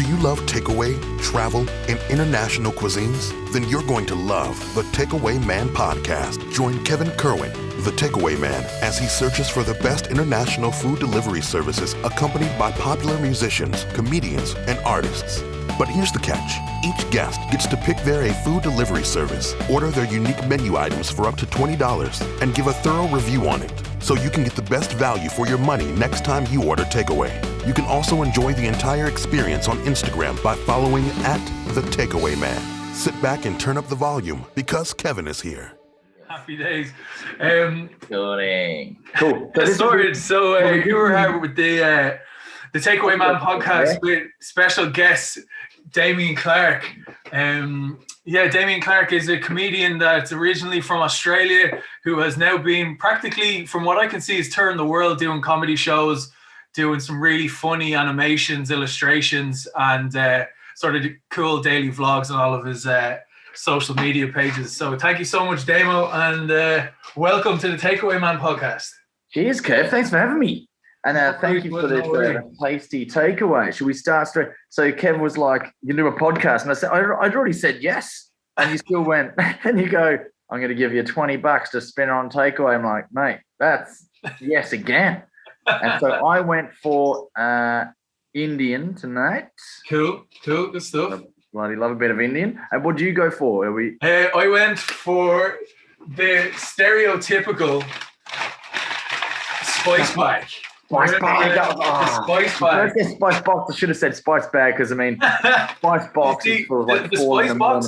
you love takeaway, travel, and international cuisines? Then you're going to love the Takeaway Man podcast. Join Kevin Kerwin, the Takeaway Man, as he searches for the best international food delivery services accompanied by popular musicians, comedians, and artists. But here's the catch. Each guest gets to pick their food delivery service, order their unique menu items for up to $20, and give a thorough review on it, so you can get the best value for your money next time you order takeaway. You can also enjoy the entire experience on Instagram by following @TheTakeawayMan. Sit back and turn up the volume because Kevin is here. Happy days. Cool. So you were here with the Takeaway Man podcast with special guest Damian Clark. Damian Clark is a comedian that's originally from Australia who has now been practically, from what I can see, has turned the world doing comedy shows, doing some really funny animations, illustrations, and sort of cool daily vlogs on all of his social media pages. So thank you so much, Damo, and welcome to the Takeaway Man podcast. Cheers, Kev. Thanks for having me. And thank you for this tasty takeaway. Should we start straight? So Kev was like, you do a podcast. And I said, I'd already said yes. And you still went, and you go, I'm going to give you $20 to spend on takeaway. I'm like, mate, that's yes again. And so I went for Indian tonight. Cool, good stuff. Bloody love a bit of Indian. And what do you go for? I went for the stereotypical spice bag. Spice bag. Spice bag. Spice box. I should have said spice bag because spice box is for like the spice box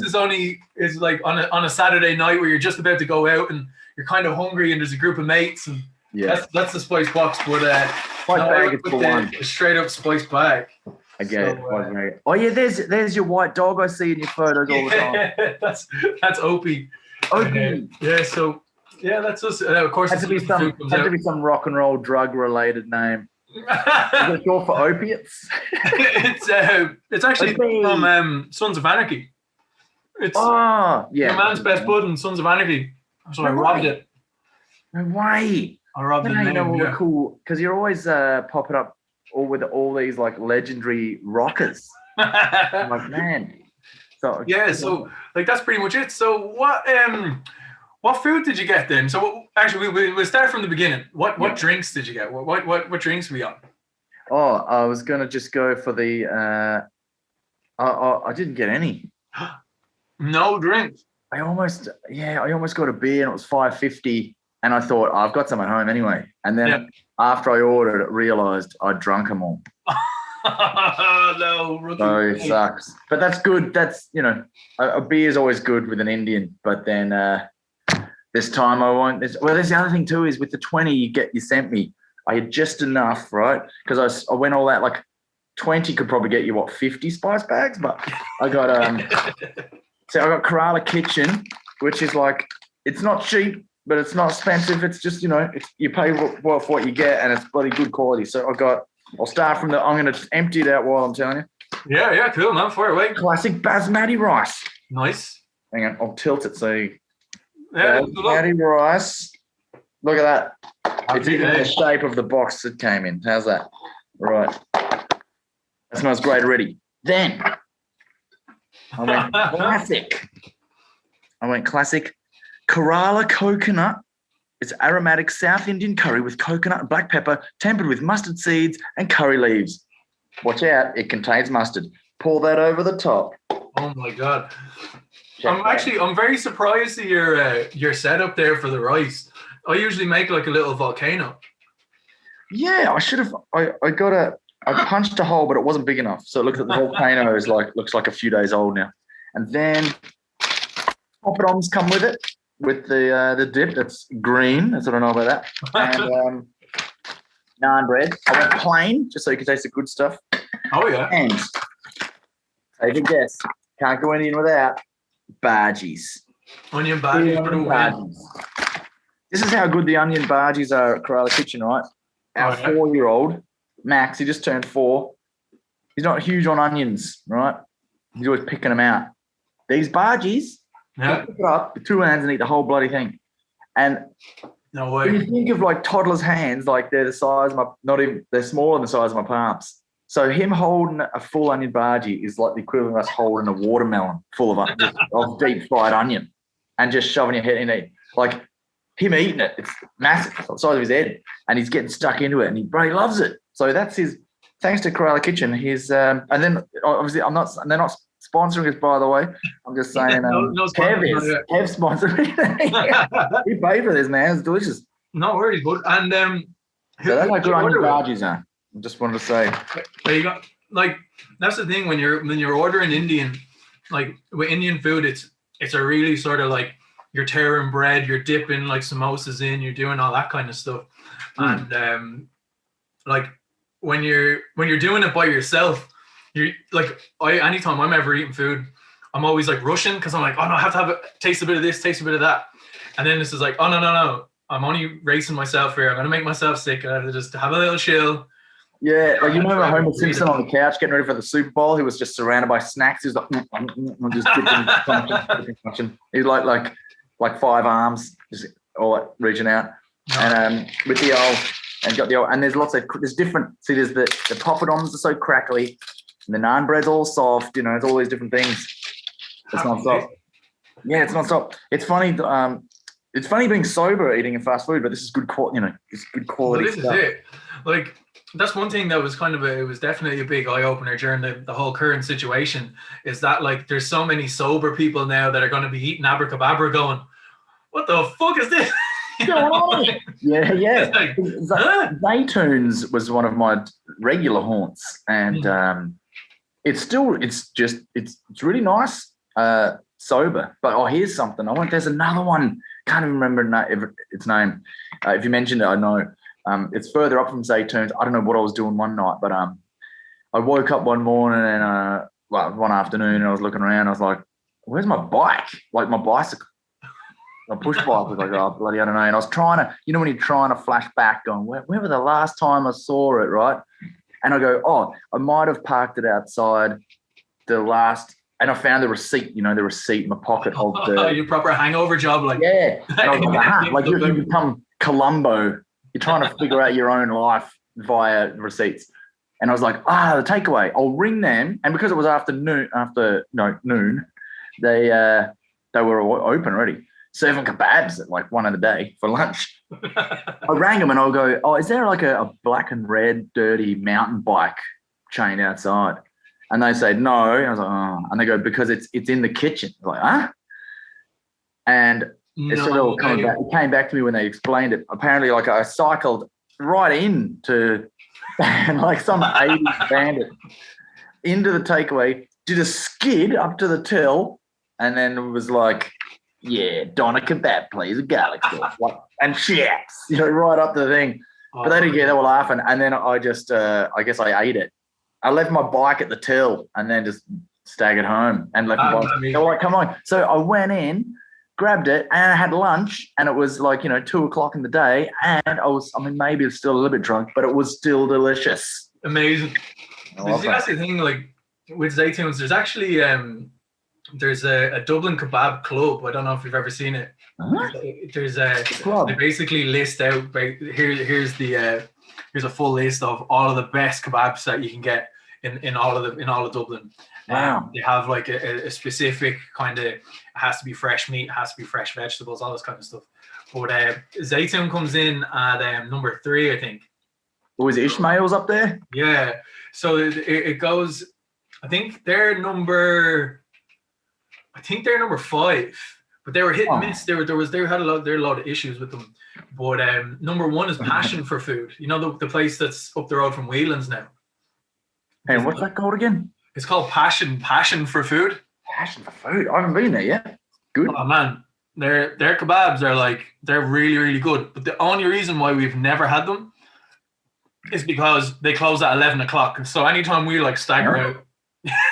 is like on a Saturday night where you're just about to go out and you're kind of hungry and there's a group of mates and that's the spice box. But spice bag is for one. Straight up spice bag. I get it. Oh yeah, there's your white dog I see in your photos all the time. that's Opie. Opie. That's us. Of course, had to be some rock and roll drug related name. Is it short for opiates? It's actually from Sons of Anarchy. It's Your Man's Best Bud and Sons of Anarchy. So I robbed it. No way. I robbed it. You know, cool because you're always popping up with all these like legendary rockers. I'm like, man. So like that's pretty much it. So what food did you get then? So actually, we'll start from the beginning. What drinks did you get? What drinks were you on? Oh, I was gonna just go for the. I didn't get any. No drinks. I almost got a beer and it was $5.50, and I thought I've got some at home anyway. And then after I ordered it, realised I'd drunk them all. No, so it sucks. But that's good. That's a beer is always good with an Indian. But then. This time I won't. There's the other thing too is with the 20 you sent me, I had just enough, right? Because I went all that, like 20 could probably get you 50 spice bags, but I got so I got Kerala Kitchen, which is like it's not cheap, but it's not expensive. It's just you pay for what you get, and it's bloody good quality. So I'll start from I'm going to empty it out while I'm telling you. Yeah, cool, man. Fire away. Classic basmati rice. Nice. Hang on, I'll tilt it so. Basmati rice. Look at that. It's even the shape of the box it came in. How's that? Right. That smells great already. Then I went classic. Kerala coconut. It's aromatic South Indian curry with coconut and black pepper, tempered with mustard seeds and curry leaves. Watch out, it contains mustard. Pour that over the top. Oh my God. I'm very surprised at your setup there for the rice. I usually make like a little volcano. Yeah, I should have. I punched a hole, but it wasn't big enough. So it looks like the volcano looks like a few days old now. And then poppadoms come with it, with the dip that's green. That's what I know about that. And naan bread. I went plain, just so you can taste the good stuff. Oh yeah. And take a guess. Can't go Indian without. Bhajis. Onion bhajis. This is how good the onion bhajis are at Kerala Kitchen, right? Our 4-year-old, Max, he just turned 4. He's not huge on onions, right? He's always picking them out. These bhajis, pick it up with 2 hands and eat the whole bloody thing. And no way. When you think of like toddlers' hands, like they're the size of they're smaller than the size of my palms. So him holding a full onion bhaji is like the equivalent of us holding a watermelon full of deep fried onion and just shoving your head in it. Like him eating it, it's massive, it's the size of his head, and he's getting stuck into it, and he loves it. So that's his. Thanks to Kerala Kitchen, his and then obviously they're not sponsoring us, by the way. I'm just saying, Kev sponsored me. He paid for this, man. It's delicious. No worries, bud. And so that's like good onion bhajis, I just wanted to say. There you go. Like that's the thing when you're ordering Indian, like with Indian food, it's a really sort of like you're tearing bread, you're dipping like samosas in, you're doing all that kind of stuff, and like when you're doing it by yourself, you like anytime I'm ever eating food, I'm always like rushing because I'm like, oh no, I have to have taste a bit of this, taste a bit of that, and then this is like, oh no. I'm only racing myself here. I'm going to make myself sick. I have to just have a little chill. Yeah, like you remember Homer Simpson on the couch getting ready for the Super Bowl? He was just surrounded by snacks. He was like, just dipping. He was like 5 arms, just all like reaching out. And with the old, and got the old, and there's different. See, there's the poppadoms are so crackly, and the naan bread's all soft. You know, it's all these different things. It's non-stop. Yeah, it's non-stop. It's funny. It's funny being sober eating fast food, but this is good quality. You know, it's good quality. Well, this is it. Like that's one thing that was it was definitely a big eye opener during the whole current situation. Is that like there's so many sober people now that are going to be eating abracadabra, going, what the fuck is this? Yeah. Like, Zaytoons was one of my regular haunts, and it's really nice sober. But here's something. There's another one. Can't even remember its name. If you mentioned it, I know. It's further up from Zaytoons. I don't know what I was doing one night, but I woke up one morning and one afternoon, and I was looking around. I was like, "Where's my bike? Like my bicycle, my push bike." I was like, "Oh bloody, I don't know." And I was trying to, when you're trying to flash back, going, "Where was the last time I saw it?" Right? And I go, "Oh, I might have parked it outside the last." And I found the receipt, the receipt in my pocket of the... Your proper hangover job, like... Yeah. And I was like, like you become Columbo. You're trying to figure out your own life via receipts. And I was like, the takeaway. I'll ring them. And because it was noon, they were open already, serving kebabs at like 1 in the day for lunch. I rang them and I'll go, is there like a black and red dirty mountain bike chained outside? And they say, no. And I was like, oh. And they go, because it's in the kitchen. I was like, huh? And it came back to me when they explained it. Apparently, like I cycled right into like some 80s bandit into the takeaway, did a skid up to the till, and then it was like, yeah, Donna kebab, please, a garlic sauce. And chips, right up to the thing. But they didn't get it, they were laughing. And then I just, I guess I ate it. I left my bike at the till and then just staggered home and left my bike. They were like, come on. So I went in, grabbed it, and I had lunch, and it was like, 2:00 in the day, and maybe it's still a little bit drunk, but it was still delicious. Amazing. That's the thing, like with Zaytoons, there's actually there's a Dublin kebab club. I don't know if you've ever seen it. Huh? There's a club. They basically list out here's a full list of all of the best kebabs that you can get in all of Dublin. Wow. They have like a specific kind of, it has to be fresh meat, it has to be fresh vegetables, all this kind of stuff. But Zaytoon comes in at number 3, I think. Oh, is Ishmael's up there? Yeah. So it goes, I think they're number 5, but they were hit and miss. They had a lot of issues with them. But number 1 is Passion for Food. The place that's up the road from Whelan's now. And what's that called again? It's called Passion for Food. Passion for Food. I haven't been there yet. Good. Oh man, their kebabs are they're really, really good. But the only reason why we've never had them is because they close at 11 o'clock. So anytime we stagger out,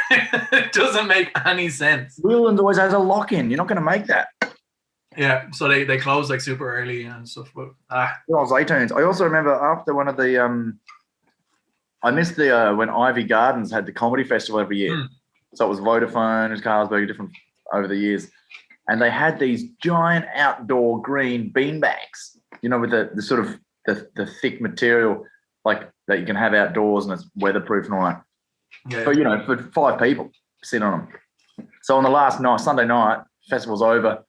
it doesn't make any sense. Whelan's always has a lock-in. You're not going to make that. Yeah, so they close super early and stuff. But Zaytoons. I also remember after one of the I missed the when Ivy Gardens had the comedy festival every year. So it was Vodafone and Carlsberg, different over the years, and they had these giant outdoor green bean bags, with the sort of the thick material, like that you can have outdoors and it's weatherproof and all that. Yeah. But, for 5 people, sit on them. So on the last night, Sunday night, festival's over.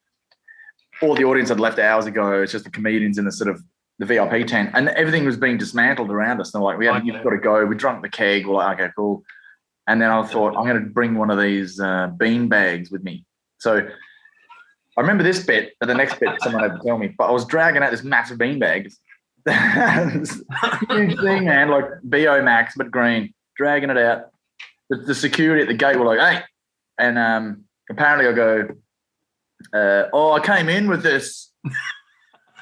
All the audience had left hours ago. It's just the comedians in the sort of the VIP tent, and everything was being dismantled around us. And they're like, you've got to go. We drunk the keg. We're like, okay, cool. And then I thought, I'm going to bring one of these bean bags with me. So I remember this bit, but the next bit someone had to tell me. But I was dragging out this massive bean bag. Huge thing, man, like BO Max, but green, dragging it out. The security at the gate were like, hey. And apparently I go, I came in with this.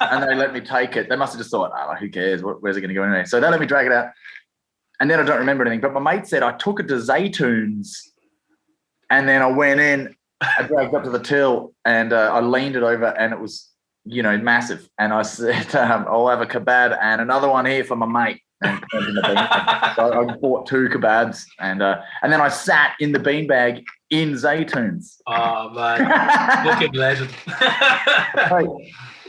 And they let me take it. They must have just thought, who cares? Where's it going to go anyway? So they let me drag it out. And then I don't remember anything. But my mate said I took it to Zaytoons. And then I went in, I dragged up to the till, and I leaned it over, and it was, massive. And I said, I'll have a kebab and another one here for my mate. And so I bought 2 kebabs, and then I sat in the beanbag in Zaytoons. Oh, man. Fucking legend. Hey,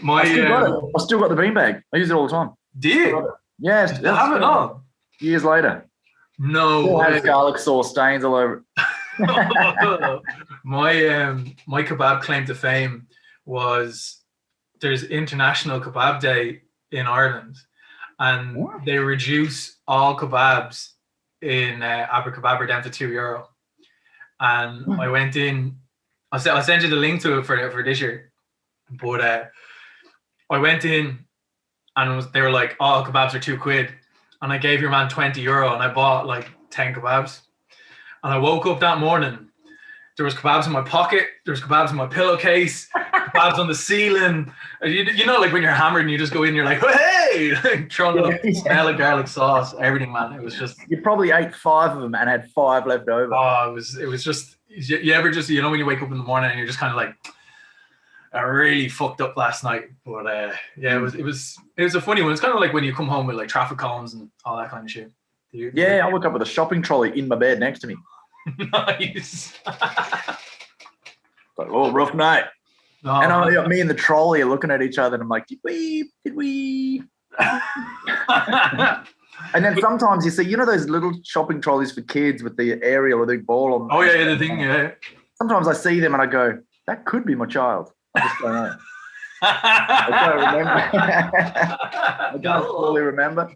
I still got the beanbag. I use it all the time. Do you? Yes. I have it on. Years later. No still way. Has garlic sauce stains all over it. My kebab claim to fame was there's International Kebab Day in Ireland, and they reduce all kebabs in Abercababber down to €2. And I went in. I'll send you the link to it for this year. But I went in, and they were like, "Oh, kebabs are £2," and I gave your man €20, and I bought like 10 kebabs. And I woke up that morning. There was kebabs in my pocket. There was kebabs in my pillowcase. Kebabs on the ceiling. Like when you're hammered and you just go in, you're like, hey, throwing up smell of garlic sauce, everything, man. It was just. You probably ate 5 of them and had 5 left over. Oh, it was just. You ever just when you wake up in the morning and you're just kind of like, I really fucked up last night. But it was a funny one. It's kind of like when you come home with like traffic cones and all that kind of shit. I woke up with a shopping trolley in my bed next to me. Nice. Like, rough night. Oh, and me and the trolley are looking at each other, and I'm like, did we? And then sometimes you see, those little shopping trolleys for kids with the aerial or the ball on. Oh yeah, the thing, yeah. Sometimes I see them and I go, that could be my child. I just don't know. I don't remember. I don't fully remember.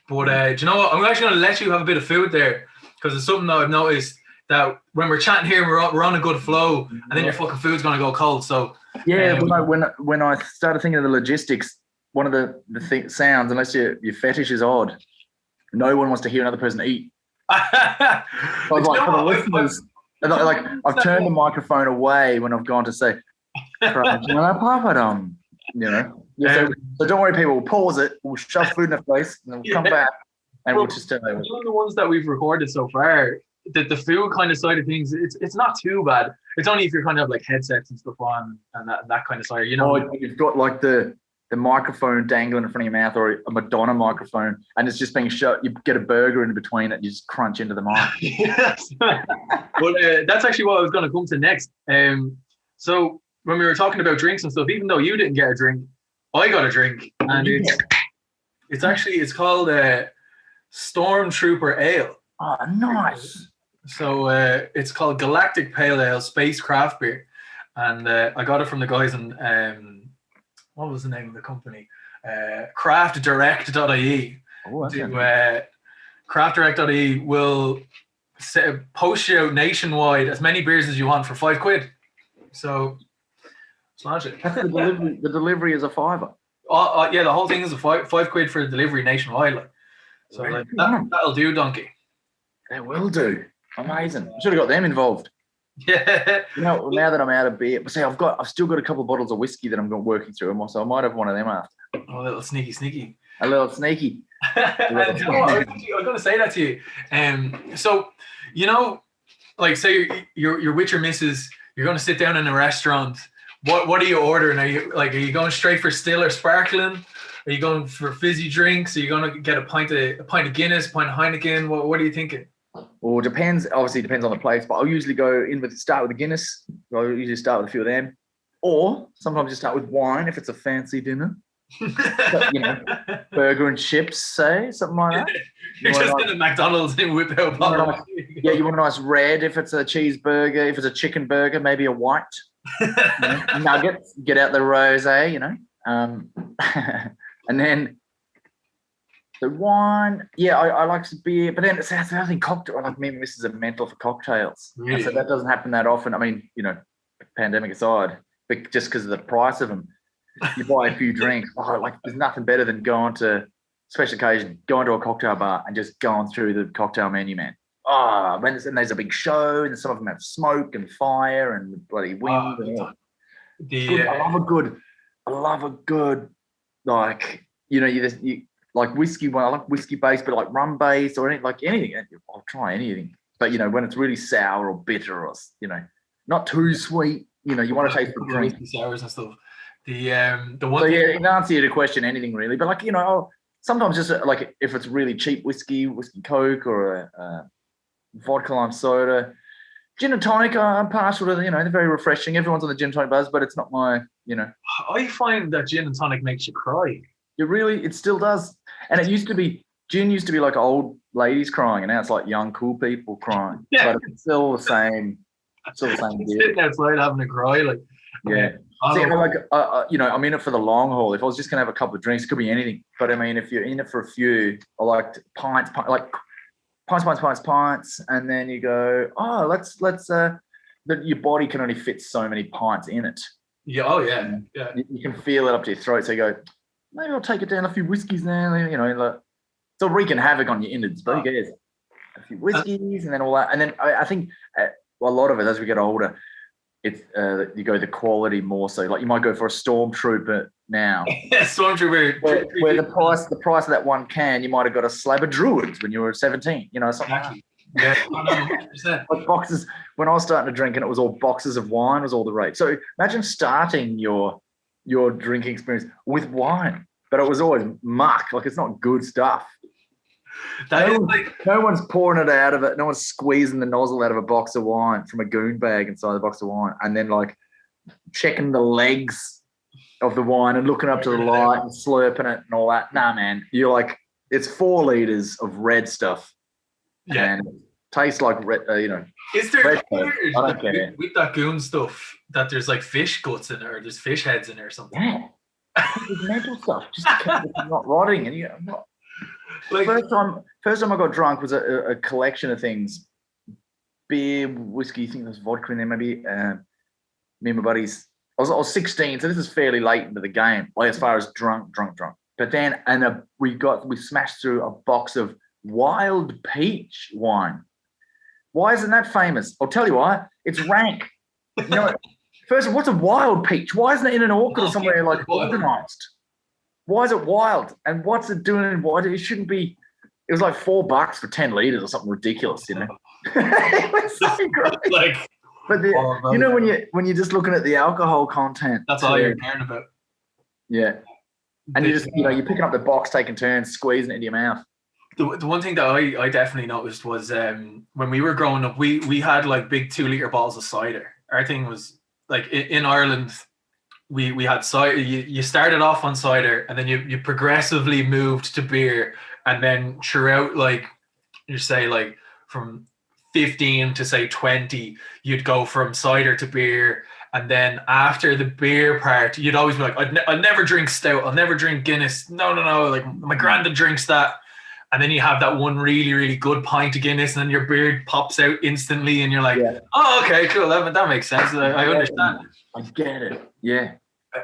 But do you know what? I'm actually going to let you have a bit of food there, because it's something that I've noticed that when we're chatting here, we're on a good flow, and then your fucking food's going to go cold. So when I started thinking of the logistics, one of the sounds, unless your fetish is odd, no one wants to hear another person eat. I was like, for the listeners, I've turned the microphone away when I've gone to say, papadum, So don't worry, people. We'll pause it. We'll shove food in the place, and then we'll come back, and we'll just tell them. One of the ones that we've recorded so far, the food kind of side of things, it's not too bad. It's only if you're kind of like headsets and stuff on and that kind of side. You've got like the microphone dangling in front of your mouth, or a Madonna microphone, and it's just being shut. You get a burger in between it, you just crunch into the mic. Yes. But that's actually what I was going to come to next. So when we were talking about drinks and stuff, even though you didn't get a drink, I got a drink, and it's called Stormtrooper Ale. Oh, nice. So it's called Galactic Pale Ale Space Craft Beer, and I got it from the guys in what was the name of the company? craftdirect.ie. Craftdirect.ie will post you out nationwide as many beers as you want for £5. So smash it. The delivery is a £5. Yeah, the whole thing is a £5 for the delivery nationwide. So that'll do, donkey. They will do. Amazing. I should have got them involved. Yeah. Now that I'm out of beer, see, I've still got a couple of bottles of whiskey that I'm working through them, so I might have one of them after. Oh, a little sneaky. A little sneaky. I was going to say that to you. So, like, say you're with your missus, you're going to sit down in a restaurant. What are you ordering? Are you going straight for still or sparkling? Are you going for fizzy drinks? Are you going to get a pint of Guinness, a pint of Heineken? What are you thinking? Well, depends. Obviously, depends on the place, but I'll usually start with a Guinness. I'll usually start with a few of them, or sometimes just start with wine if it's a fancy dinner. But, burger and chips, say, something like that. You're just in a McDonald's and whip out a bottle. You want a nice red if it's a cheeseburger. If it's a chicken burger, maybe a white. Nuggets, get out the rosé, and then the wine. Yeah, I like some beer, but then that's the other thing. Cocktail. Like me, this is a mental for cocktails. Really? So that doesn't happen that often. I mean, pandemic aside, but just because of the price of them, you buy a few drinks. There's nothing better than going to special occasion, going to a cocktail bar and just going through the cocktail menu, man. And there's a big show, and some of them have smoke and fire and bloody wind. I love a good, like, you like whiskey. Well, I like whiskey based, but like rum based or anything. I'll try anything. But when it's really sour or bitter or not too sweet, you want to taste the drink. Sours and stuff. The one. So in answer to the question, anything really. But sometimes just like if it's really cheap whiskey Coke or a vodka lime soda, gin and tonic. I'm partial to they're very refreshing. Everyone's on the gin and tonic buzz, but it's not my I find that gin and tonic makes you cry. It still does. And gin used to be like old ladies crying, and now it's like young cool people crying. Yeah. But it's still the same. Sitting outside having a cry, like. Yeah. I'm in it for the long haul. If I was just gonna have a couple of drinks, it could be anything. But I mean, if you're in it for a few, I like pints, and then you go, that your body can only fit so many pints in it. Yeah. Oh yeah. Yeah. You can feel it up to your throat. So you go, maybe I'll take it down a few whiskeys now. It's all wreaking havoc on your innards, but who cares? A few whiskeys and then all that, and then I think a lot of it as we get older. It's you go the quality more so. Like you might go for a Stormtrooper now. Yeah, Stormtrooper. Where the price of that one can, you might have got a slab of Druids when you were 17. Something exactly. Yeah, 100%. Like boxes. When I was starting to drink, and it was all boxes of wine was all the rage. So imagine starting your drinking experience with wine, but it was always muck. Like it's not good stuff. No one's pouring it out of it. No one's squeezing the nozzle out of a box of wine from a goon bag inside the box of wine, and then like checking the legs of the wine and looking up to the light and slurping it and all that. Nah, man, you're like it's 4 liters of red stuff. Yeah, and it tastes like red. Is there I don't care. With that goon stuff that there's like fish guts in it or there's fish heads in there or something? Yeah, there's mental stuff just to keep it from not rotting, and I'm not. Like, first time I got drunk was a collection of things: beer, whiskey. I think there's vodka in there, maybe. Me and my buddies. I was 16, so this is fairly late into the game, like as far as drunk. But then, we smashed through a box of wild peach wine. Why isn't that famous? I'll tell you why. It's rank. First, what's a wild peach? Why isn't it in an orchard or somewhere like organised? Why is it wild? And what's it doing? It shouldn't be. It was like $4 for 10 liters or something ridiculous, It was so great. But when you're just looking at the alcohol content, that's all you're caring about. Yeah, and you just you're picking up the box, taking turns, squeezing it into your mouth. The one thing that I definitely noticed was when we were growing up, we had like big 2-liter bottles of cider. Our thing was like in Ireland. We had cider. You started off on cider, and then you progressively moved to beer, and then throughout, like you say, like from 15 to say 20, you'd go from cider to beer, and then after the beer part, you'd always be like, I'll never drink stout, I'll never drink Guinness. No. Like my granddad drinks that, and then you have that one really, really good pint of Guinness, and then your beard pops out instantly, and you're like, oh, okay, cool, that makes sense. I understand. I get it. Yeah.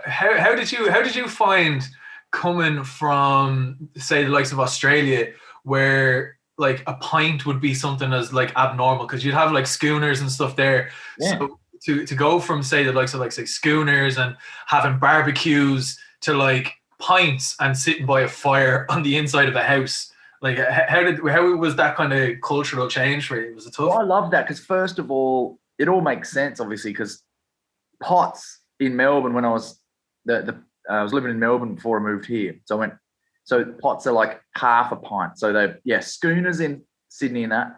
How did you find coming from, say, the likes of Australia, where like a pint would be something as like abnormal, because you'd have like schooners and stuff there. Yeah. So to go from say the likes of like say schooners and having barbecues to like pints and sitting by a fire on the inside of a house, like how was that kind of cultural change for you? Was it tough? Well, I love that because first of all, it all makes sense obviously because pots in Melbourne when I was I was living in Melbourne before I moved here. So pots are like half a pint. So schooners in Sydney and that,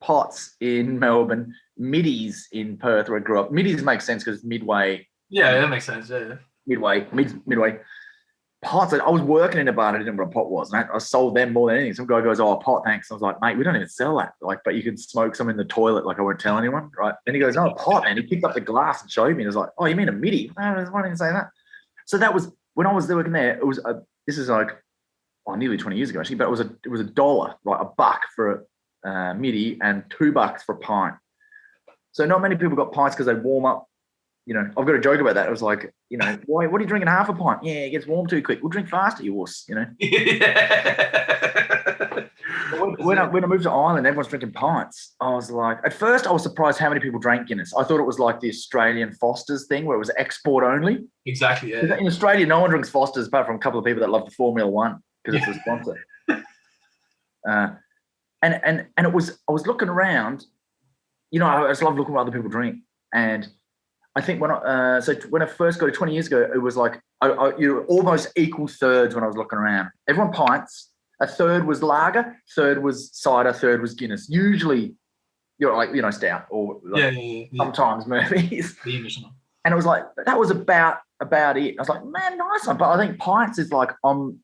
pots in Melbourne, middies in Perth where I grew up. Middies makes sense because it's midway. Yeah, that makes sense. Yeah. Midway. pots. I was working in a bar and I didn't know what a pot was. And I sold them more than anything. Some guy goes, "Oh, a pot, thanks." I was like, "Mate, we don't even sell that. Like, but you can smoke some in the toilet. Like, I won't tell anyone, right?" Then he goes, "Oh, a pot." And he picked up the glass and showed me. And I was like, "Oh, you mean a midi?" Why didn't you say that? So that was when I was working there. It was this is like nearly 20 years ago actually, but it was $1, right? $1 for a midi and $2 for a pint. So not many people got pints because they warm up. You know, I've got a joke about that. It was like, you know, why? What are you drinking half a pint? Yeah, it gets warm too quick. We'll drink faster, you wuss. You know. When I moved to Ireland, everyone's drinking pints. I was like, at first, I was surprised how many people drank Guinness. I thought it was like the Australian Foster's thing, where it was export only. Exactly. Yeah. In Australia, no one drinks Foster's apart from a couple of people that love the Formula One because it's a sponsor. And it was. I was looking around. You know, I just love looking at what other people drink, and I think when I first got it 20 years ago, it was like you almost equal thirds when I was looking around. Everyone pints. A third was lager, third was cider, third was Guinness. Usually, you're like, you know, stout or like sometimes Murphy's. And it was like that was about it. I was like, man, nice one. But I think pints is like I'm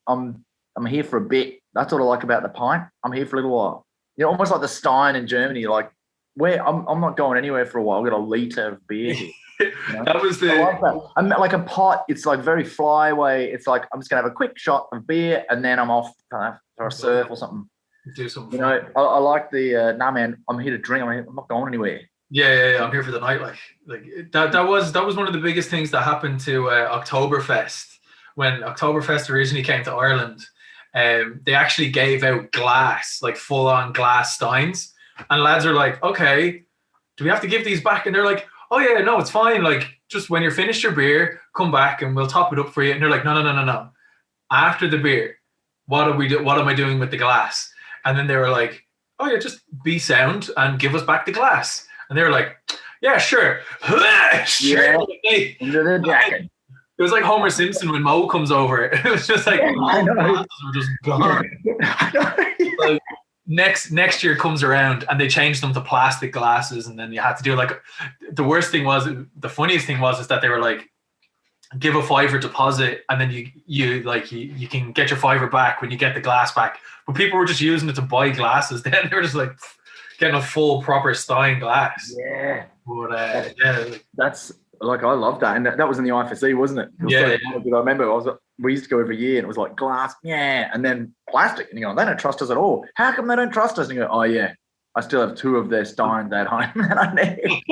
here for a bit. That's what I like about the pint. I'm here for a little while. You know, almost like the Stein in Germany. Like where I'm not going anywhere for a while. I've got a litre of beer here. You know? That was the. I like that. I'm like a pot. It's like very flyaway. It's like I'm just gonna have a quick shot of beer and then I'm off for a surf or something. Do something. You know, I like the nah, man. I'm here to drink. I'm not going anywhere. Yeah. I'm here for the night. Like that was one of the biggest things that happened to Oktoberfest when Oktoberfest originally came to Ireland. They actually gave out glass, like full on glass steins, and lads are like, okay, do we have to give these back? And they're like, oh yeah, no, it's fine. Like, just when you're finished your beer, come back and we'll top it up for you. And they're like, no. After the beer, what am I doing with the glass? And then they were like, oh yeah, just be sound and give us back the glass. And they were like, yeah, sure. Yeah. Into the jacket. It was like Homer Simpson when Mo comes over. It was just like all the glasses were just gone. Like, next year comes around and they changed them to plastic glasses, and then you had to do like the funniest thing was that they were like, give a $5 deposit and then you can get your $5 back when you get the glass back. But people were just using it to buy glasses. Then they were just like getting a full proper Stein glass. Yeah. But that's like, I love that. And that was in the IFSC, wasn't it? Yeah. I remember we used to go every year and it was like glass, yeah, and then plastic. And you go, they don't trust us at all. How come they don't trust us? And you go, oh yeah, I still have 2 of their Steins at home that I need.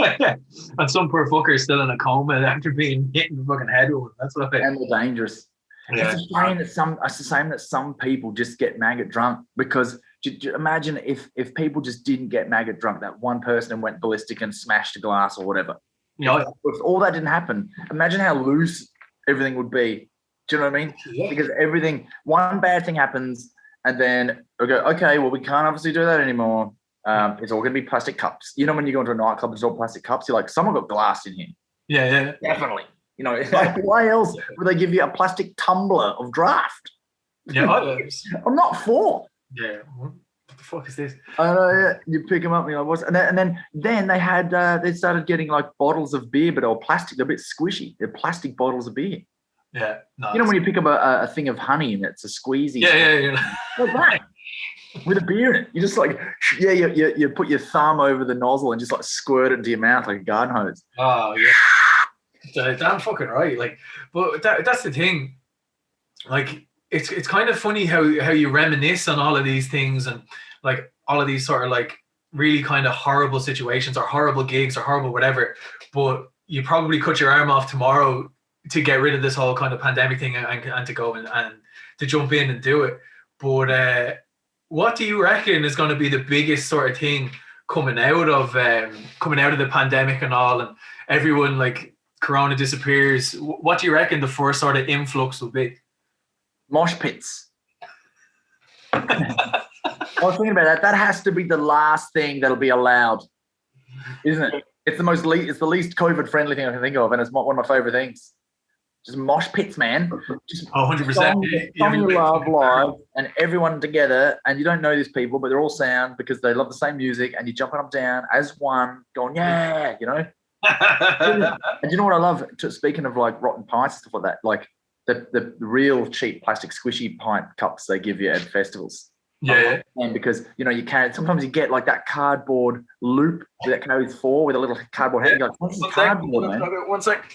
And some poor fucker is still in a coma after being hit in the fucking head with it. That's what and they're dangerous. Yeah. It's a shame that some people just get maggot drunk, because imagine if people just didn't get maggot drunk, that one person went ballistic and smashed a glass or whatever. Yeah. If all that didn't happen, imagine how loose everything would be. Do you know what I mean? Yeah. Because one bad thing happens, and then we go, okay, well, we can't obviously do that anymore. It's all going to be plastic cups. You know, when you go into a nightclub, it's all plastic cups. You're like, someone got glass in here. Yeah. Definitely. You know, it's like, why else would they give you a plastic tumbler of draft? Yeah, I'm not for. Yeah. What the fuck is this? I know. Yeah. You pick them up, and you're like, what's? And then they had they started getting like bottles of beer, but they were plastic. They're a bit squishy. They're plastic bottles of beer. Yeah. No, you know when you pick up a thing of honey and it's a squeezy. Yeah. Like that. With a beer in it. You just like, you put your thumb over the nozzle and just like squirt it into your mouth like a garden hose. Oh yeah. Damn fucking right. Like, but that's the thing. Like, it's kind of funny how you reminisce on all of these things, and like all of these sort of like really kind of horrible situations or horrible gigs or horrible whatever, but you probably cut your arm off tomorrow to get rid of this whole kind of pandemic thing and to go and to jump in and do it. But what do you reckon is going to be the biggest sort of thing coming out of the pandemic and all, and everyone, like, Corona disappears? What do you reckon the first sort of influx will be? Mosh pits. I was thinking about that. That has to be the last thing that'll be allowed, isn't it? It's the least COVID friendly thing I can think of, and it's one of my favorite things. Just mosh pits, man. Just 100%. Song you love live, and everyone together, and you don't know these people, but they're all sound because they love the same music, and you're jumping up and down as one, going, yeah, you know? And you know what I love? Speaking of like rotten pints and stuff like that, like the real cheap plastic squishy pint cups they give you at festivals. Yeah. And because, you know, you can sometimes you get like that cardboard loop that carries four with a little cardboard head. You go, what's this cardboard, man? 1 sec.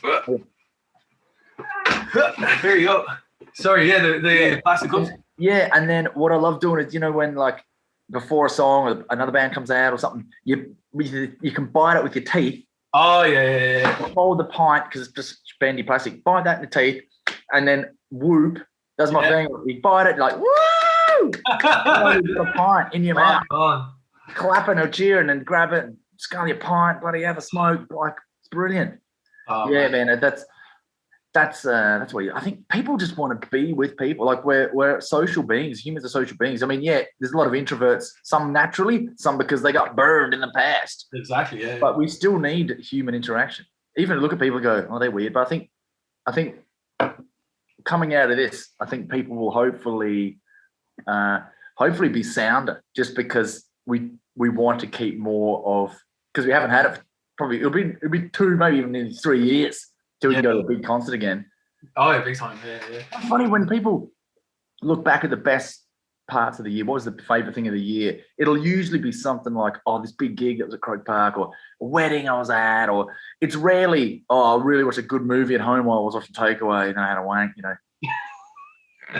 There you go. Sorry, the plastic cups. Yeah, and then what I love doing is, you know, when like before a song or another band comes out or something, you can bite it with your teeth. Oh, yeah. Hold the pint because it's just bendy plastic. Bite that in the teeth, and then whoop. Does my thing. You bite it like woo. You got a pint in your mouth. Clapping or cheering and grab it, and scull your pint, bloody have a smoke. Like it's brilliant. Oh, yeah, man. That's what I think people just want to be with people. Like we're social beings. Humans are social beings. I mean, yeah, there's a lot of introverts, some naturally, some because they got burned in the past. Exactly, yeah. But we still need human interaction. Even look at people and go, oh, they're weird. But I think coming out of this, I think people will hopefully be sounder just because we want to keep more of, because we haven't had it probably it'll be 2, maybe even in 3 years. Till we can go to a big concert again. Oh, yeah, big time. Yeah. It's funny when people look back at the best parts of the year. What was the favourite thing of the year? It'll usually be something like, oh, this big gig that was at Croke Park, or a wedding I was at, or it's rarely, oh, I really watched a good movie at home while I was watching Takeaway and I had a wank, you know.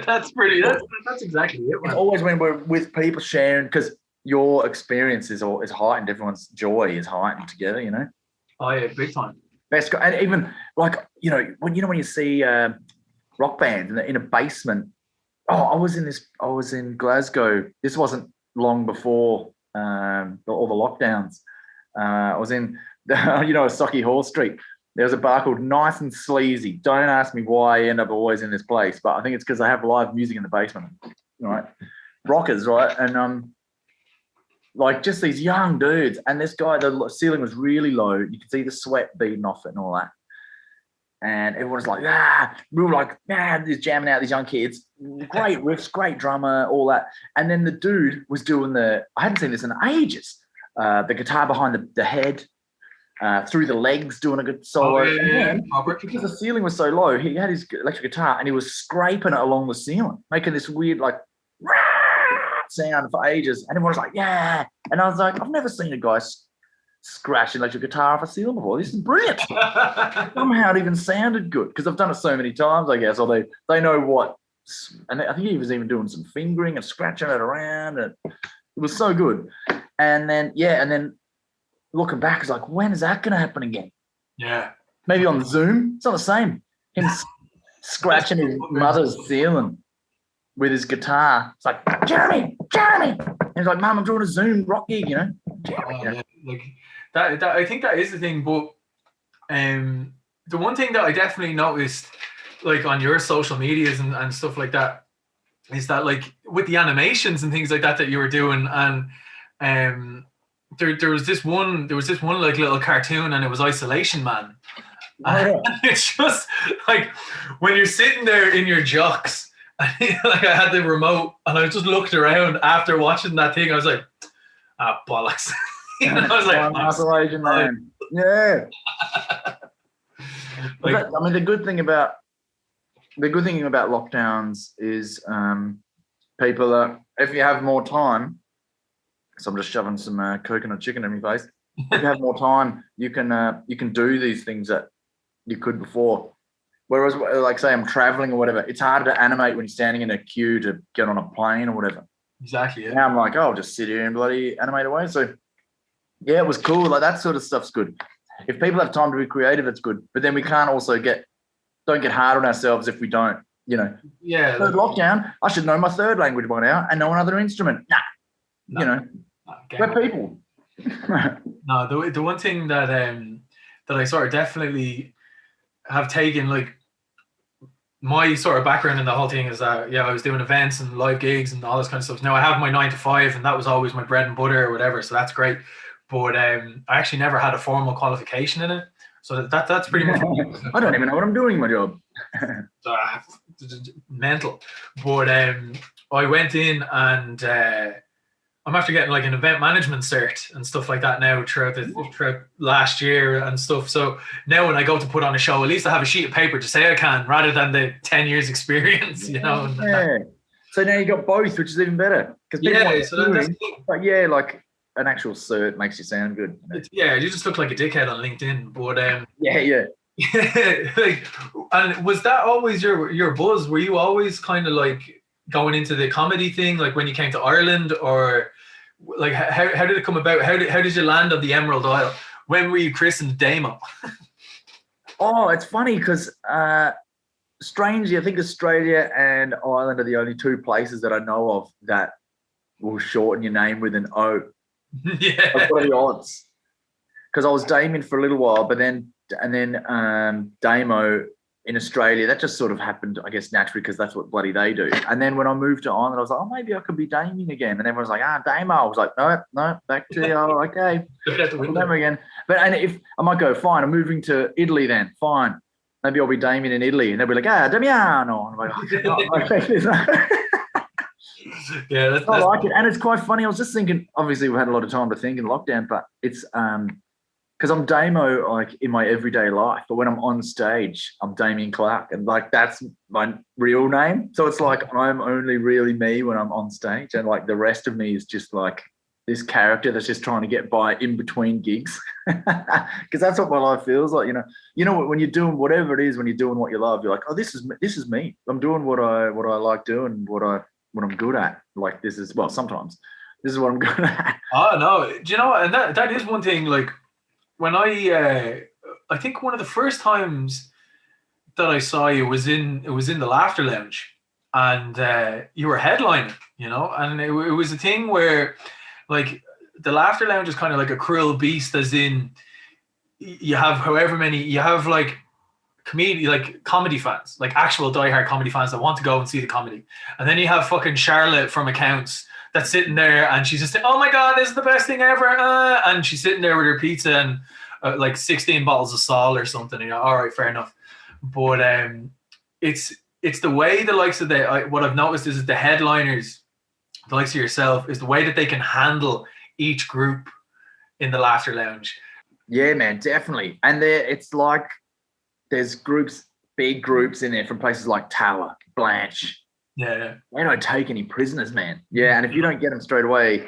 That's exactly it. It's always when we're with people sharing, because your experience is heightened. Everyone's joy is heightened together, you know. Oh, yeah, big time. Best, and even like when you see rock bands in a basement. Oh, I was in Glasgow. This wasn't long before all the lockdowns. I was in Socky Hall Street. There was a bar called Nice and Sleazy. Don't ask me why I end up always in this place, but I think it's because they have live music in the basement, right? Rockers, right? And like just these young dudes, and this guy, the ceiling was really low. You could see the sweat beading off it and all that. And everyone's like, we were like, just jamming out, these young kids. Great riffs, great drummer, all that. And then the dude was doing I hadn't seen this in ages. The guitar behind the head, through the legs, doing a good solo. And because the ceiling was so low, he had his electric guitar and he was scraping it along the ceiling, making this weird like sound for ages. And everyone was like, yeah. And I was like, I've never seen a guy scratch an electric guitar off a ceiling before. This is brilliant. Somehow it even sounded good because I've done it so many times, I guess, or they know what. And I think he was even doing some fingering and scratching it around, and it was so good. And then looking back, it's like, when is that going to happen again? Yeah, maybe on Zoom. It's not the same. Him scratching his mother's ceiling with his guitar. It's like, Jeremy. And he's like, Mum, I'm doing a Zoom rock gig, you know. Yeah. Like that, I think that is the thing. But the one thing that I definitely noticed, like on your social medias and stuff like that, is that like with the animations and things like that you were doing, and there was this one like little cartoon, and it was Isolation Man. And it's just like when you're sitting there in your jocks, and like I had the remote, and I just looked around after watching that thing. I was like, bollocks. I was like, Isolation Man. Yeah. Like, I mean, the good thing about lockdowns is people are, if you have more time. So I'm just shoving some coconut chicken in my face. If you have more time, you can do these things that you could before. Whereas, like, say I'm traveling or whatever, it's harder to animate when you're standing in a queue to get on a plane or whatever. Exactly. Yeah. Now I'm like, I'll just sit here and bloody animate away. So yeah, it was cool. Like that sort of stuff's good. If people have time to be creative, it's good. But then we can't also don't get hard on ourselves if we don't, you know. Yeah. Third lockdown, I should know my third language by now and know another instrument. Nah. You know, we're people. No, the one thing that I sort of definitely have taken, like, my sort of background in the whole thing is that, I was doing events and live gigs and all this kind of stuff. Now I have my 9 to 5, and that was always my bread and butter or whatever, so that's great. But I actually never had a formal qualification in it, so that's pretty much. I don't even know what I'm doing in my job. Mental. But I went in and I'm after getting like an event management cert and stuff like that now throughout last year and stuff. So now when I go to put on a show, at least I have a sheet of paper to say I can, rather than the 10 years experience, you know. Yeah. So now you got both, which is even better. Yeah, so that's but yeah, like an actual cert makes you sound good. You know? Yeah, you just look like a dickhead on LinkedIn. But yeah. like, and was that always your buzz? Were you always kind of like going into the comedy thing, like when you came to Ireland, or like how did it come about? How did you land on the Emerald Isle? When were you christened Damo? Oh, it's funny because strangely, I think Australia and Ireland are the only two places that I know of that will shorten your name with an O. Yeah. What are the odds? Because I was Damien for a little while, but then Damo in Australia, that just sort of happened, I guess, naturally, because that's what bloody they do. And then when I moved to Ireland, I was like, oh, maybe I could be Damien again. And everyone was like, Damo. I was like, no, back to okay. Never again. But if I might go, fine, I'm moving to Italy then, fine. Maybe I'll be Damien in Italy. And they'll be like, Damiano. And I'm like, yeah, that's I like it. And it's quite funny. I was just thinking, obviously, we've had a lot of time to think in lockdown, but it's because I'm Damo like in my everyday life, but when I'm on stage, I'm Damian Clark, and like that's my real name. So it's like I'm only really me when I'm on stage, and like the rest of me is just like this character that's just trying to get by in between gigs, because that's what my life feels like. You know when you're doing whatever it is, when you're doing what you love, you're like, oh, this is me. I'm doing what I like doing, what I'm good at. Like sometimes this is what I'm good at. Oh no, do you know? And that is one thing. Like when I think one of the first times that I saw you was in the Laughter Lounge, and you were headlining, and it was a thing where like the Laughter Lounge is kind of like a cruel beast, as in you have like comedy fans, like actual diehard comedy fans that want to go and see the comedy, and then you have fucking Charlotte from accounts that's sitting there, and she's just saying, oh my god, this is the best thing ever, and she's sitting there with her pizza and like 16 bottles of Sol or something. All right, fair enough. But it's the way the likes of what I've noticed is the headliners, the likes of yourself, is the way that they can handle each group in the Laughter Lounge. Yeah, man, definitely. And it's like there's big groups in there from places like Tower, Blanche. Yeah. They don't take any prisoners, man. Yeah, and if you don't get them straight away,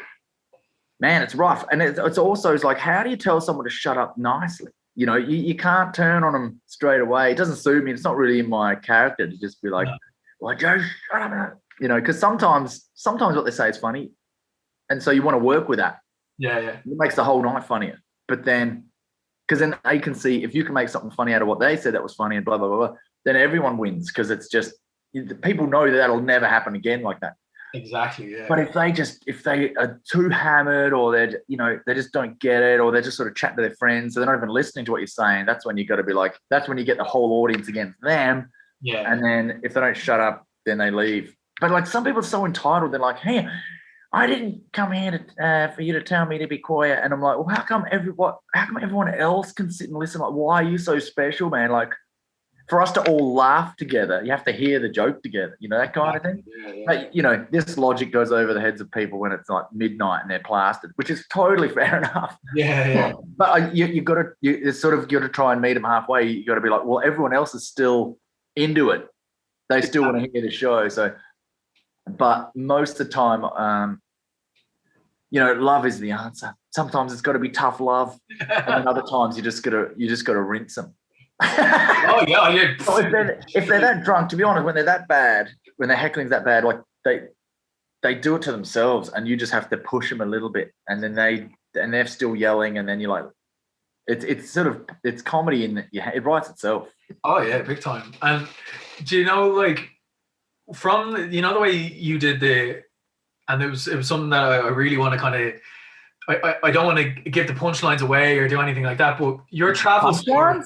man, it's rough. And it's also like, how do you tell someone to shut up nicely? You can't turn on them straight away. It doesn't suit me. It's not really in my character to just be like, well, Joe, shut up. Because sometimes what they say is funny. And so you want to work with that. Yeah. It makes the whole night funnier. But then, because then they can see if you can make something funny out of what they said that was funny and blah, blah, blah, blah, then everyone wins, because it's just, people know that'll never happen again like that. Exactly, yeah. But if they are too hammered, or they just don't get it, or they're just sort of chatting to their friends, so they're not even listening to what you're saying, that's when you got to be like, that's when you get the whole audience against them. Yeah. And then if they don't shut up, then they leave. But like some people are so entitled, they're like, hey, I didn't come here for you to tell me to be quiet. And I'm like, well, how come everyone else can sit and listen? Like, why are you so special, man? Like, for us to all laugh together, you have to hear the joke together, that kind of thing. Yeah. But, this logic goes over the heads of people when it's like midnight and they're plastered, which is totally fair enough. Yeah. But you got to try and meet them halfway. You got to be like, well, everyone else is still into it. They still want to hear the show. So, but most of the time, love is the answer. Sometimes it's got to be tough love, and then other times you just got to rinse them. Oh yeah. So if they're that drunk, to be honest, when they're that bad, when their heckling's that bad, like they do it to themselves, and you just have to push them a little bit, and then they're still yelling, and then you're like, it's comedy in that it writes itself. Oh yeah, big time. And do you know, like, from the way you did and it was something that I really want to kind of, I don't want to give the punchlines away or do anything like that, but your travel story,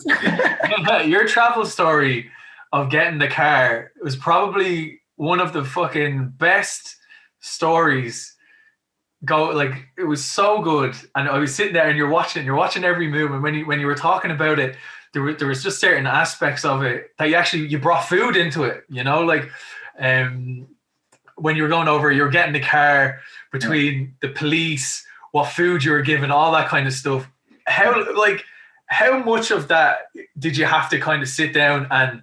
your travel story of getting the car was probably one of the fucking best stories. It was so good, and I was sitting there, and you're watching every move, and when you were talking about it, there was just certain aspects of it that you brought food into it, when you were going over, you were getting the car between the police, what food you were given, all that kind of stuff. How much of that did you have to kind of sit down and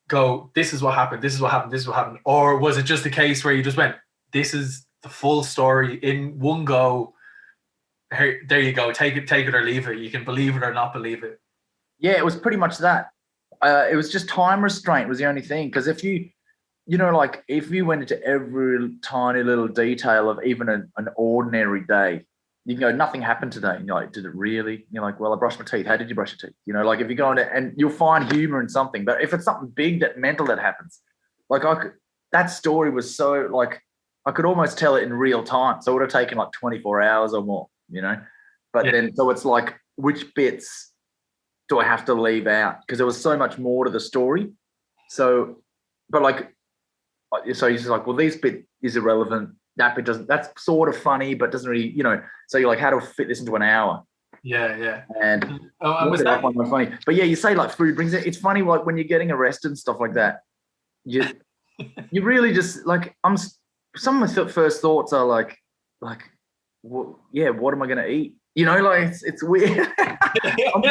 go, this is what happened, this is what happened, this is what happened? Or was it just a case where you just went, this is the full story in one go? Here, there you go, take it or leave it. You can believe it or not believe it. Yeah, it was pretty much that. It was just time restraint was the only thing. Because if you went into every tiny little detail of even an ordinary day, you can go, nothing happened today. And you're like, did it really? And you're like, well, I brushed my teeth. How did you brush your teeth? You know, like if you go on it and you'll find humor in something. But if it's something big mental that happens, like that story was so like, I could almost tell it in real time. So it would have taken like 24 hours or more, you know? But then, so it's like, which bits do I have to leave out? Because there was so much more to the story. So, but like, so he's just like, well, this bit is irrelevant. That bit doesn't, that's sort of funny, but doesn't really, you know, so you're like, how do I fit this into an hour? Yeah. And was that funny? But yeah, you say like food brings it. It's funny, like when you're getting arrested and stuff like that, you really just like, some of my first thoughts are like, what am I going to eat? You know, like it's weird. I'll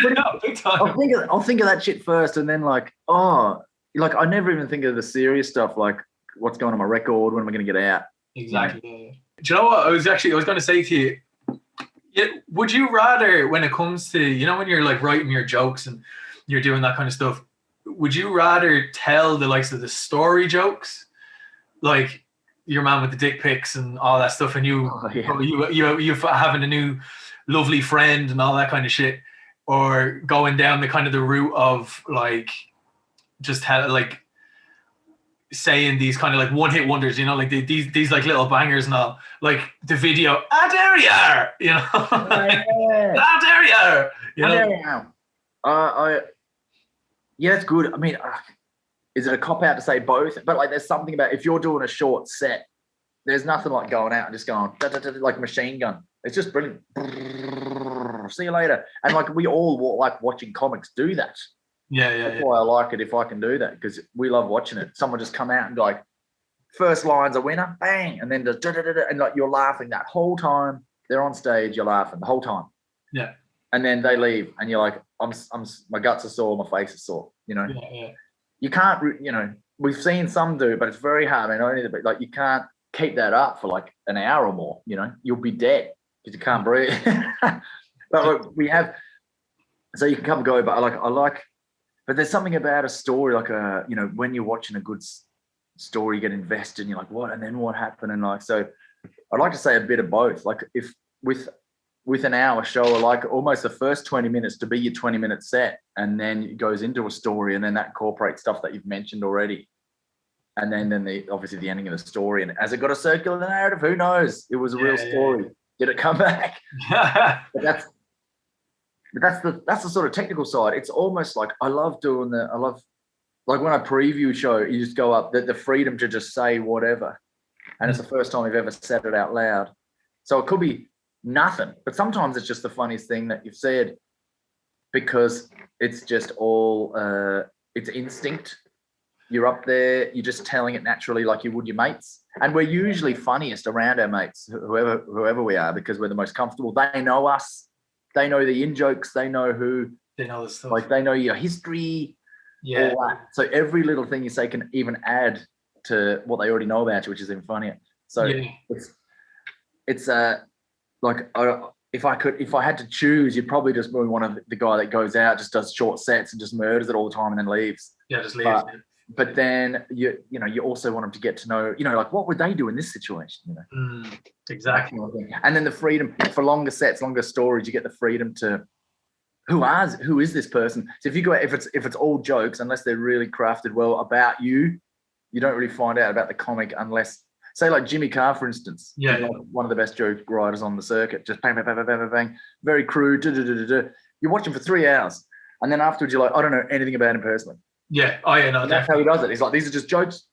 think of that shit first, and then like, like I never even think of the serious stuff, like what's going on my record, when am I going to get out? Exactly. Yeah. Do you know what I was going to say to you? Would you rather, when it comes to, you know, when you're like writing your jokes and you're doing that kind of stuff, would you rather tell the likes of the story jokes, like your man with the dick pics and all that stuff, and you having a new lovely friend and all that kind of shit, or going down the kind of the route of like just like saying these kind of like one-hit wonders, you know, like these like little bangers and all, like the video, there you are, you know, there you are, you know. Yeah, that's good. I mean, is it a cop out to say both? But like, there's something about if you're doing a short set, there's nothing like going out and just going like a machine gun. It's just brilliant. See you later. And like we all like watching comics do that. That's why I like it if I can do that, because we love watching it. Someone just come out and like, first line's a winner, bang, and then just and like you're laughing that whole time. They're on stage, you're laughing the whole time. Yeah. And then they leave, and you're like, I'm my guts are sore, my face is sore. You know. Yeah. You can't, you know, we've seen some do, but it's very hard. I mean, like you can't keep that up for like an hour or more. You know, you'll be dead because you can't breathe. But like, we have, so you can come and go. But I like. But there's something about a story, like you know, when you're watching a good story, you get invested, and you're like, what? And then what happened? And like, so I'd like to say a bit of both. Like if with an hour show, or like almost the first 20 minutes to be your 20-minute set, and then it goes into a story, and then that incorporates stuff that you've mentioned already. And then obviously the ending of the story. And has it got a circular narrative? Who knows? It was a real story. Yeah. Did it come back? But that's the sort of technical side. It's almost like I love like when I preview a show, you just go up, the freedom to just say whatever. And it's the first time you've ever said it out loud. So it could be nothing, but sometimes it's just the funniest thing that you've said, because it's just all, it's instinct. You're up there, you're just telling it naturally like you would your mates. And we're usually funniest around our mates, whoever we are, because we're the most comfortable. They know us. They know the in-jokes. They know who. They know the stuff. Like they know your history. Yeah. All that. So every little thing you say can even add to what they already know about you, which is even funnier. So it's like if I had to choose, you'd probably just be one of the guy that goes out, just does short sets and just murders it all the time and then leaves. Yeah, just leaves. But then you also want them to get to know, like what would they do in this situation? Exactly. And then the freedom for longer sets, longer stories, you get the freedom to who is this person? So if you go, if it's all jokes, unless they're really crafted well about you don't really find out about the comic unless, say like Jimmy Carr, for instance. Yeah. One of the best joke writers on the circuit. Just bang, bang, bang, bang, bang, bang, very crude. You watch him for 3 hours, and then afterwards you're like, I don't know anything about him personally. Yeah. Oh yeah, no. That's how he does it. He's like, these are just jokes,